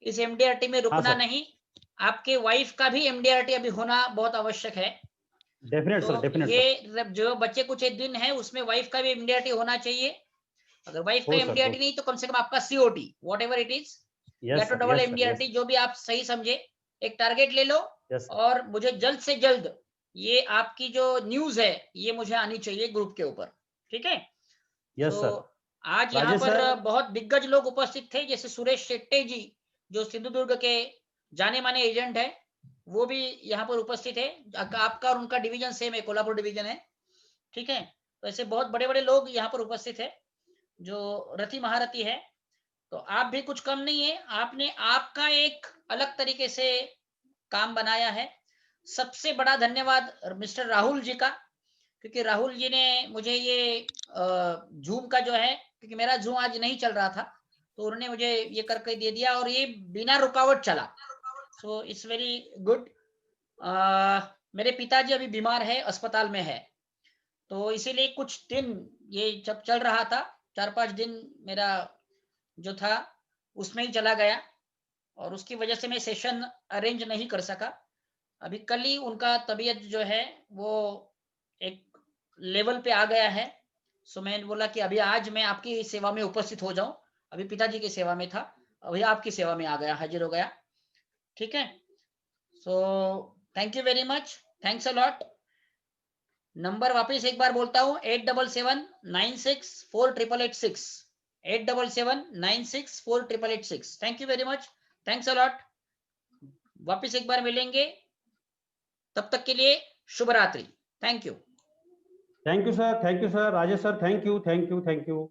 इस MDRT में हाँ रुकना सर, नहीं, आपके वाइफ का भी MDRT अभी होना बहुत आवश्यक है। डेफिनेट सर, तो डेफिनेट सर। ये जो बच्चे कुछ एक दिन है उसमें वाइफ का भी MDRT होना चाहिए, अगर वाइफ का हो सर, MDRT नहीं तो कम से कम आपका COT what ever it is, या यस तो sir, double yes sir, MDRT, yes जो भी आप सही समझे, एक टारगेट ले लो यस सर, और मुझे जल्द से जल्द ये आपकी जो न्यूज है ये मुझे आनी चाहिए ग्रुप के ऊपर। ठीक है, यस सो सर। आज यहाँ राजेश पर सर, बहुत दिग्गज लोग उपस्थित थे, जैसे सुरेश शेट्टे जी जो सिंधुदुर्ग के जाने माने एजेंट है, वो भी यहाँ पर उपस्थित है, आपका और उनका डिवीजन सेम है, कोल्हापुर डिवीजन है। ठीक है, तो ऐसे बहुत बड़े बड़े लोग यहाँ पर उपस्थित है। जो रति महारथी है, तो आप भी कुछ कम नहीं है, आपने आपका एक अलग तरीके से काम बनाया है। सबसे बड़ा धन्यवाद मिस्टर राहुल जी का, क्योंकि राहुल जी ने मुझे ये जूम का जो है, क्योंकि मेरा जूम आज नहीं चल रहा था, तो उन्होंने मुझे ये करके दे दिया और ये बिना रुकावट चला। So it's very good. मेरे पिताजी अभी बीमार है, अस्पताल में है, तो इसीलिए कुछ दिन ये जब चल रहा था, 4-5 दिन मेरा जो था उसमें ही चला गया, और उसकी वजह से मैं सेशन अरेंज नहीं कर सका। अभी कल ही उनका तबीयत जो है वो एक लेवल पे आ गया है। सो मैंने बोला कि अभी आज मैं आपकी सेवा में उपस्थित हो जाऊं। अभी पिताजी की सेवा में था, अभी आपकी सेवा में आ गया, हाजिर हो गया। ठीक है, so thank you very much, thanks a lot. Number वापस एक बार बोलता हूं, 8779648886, 8779648886। Thank you very much, thanks a lot. वापस एक बार मिलेंगे, तब तक के लिए शुभ रात्रि। Thank you. Thank you sir, Rajesh sir, thank you.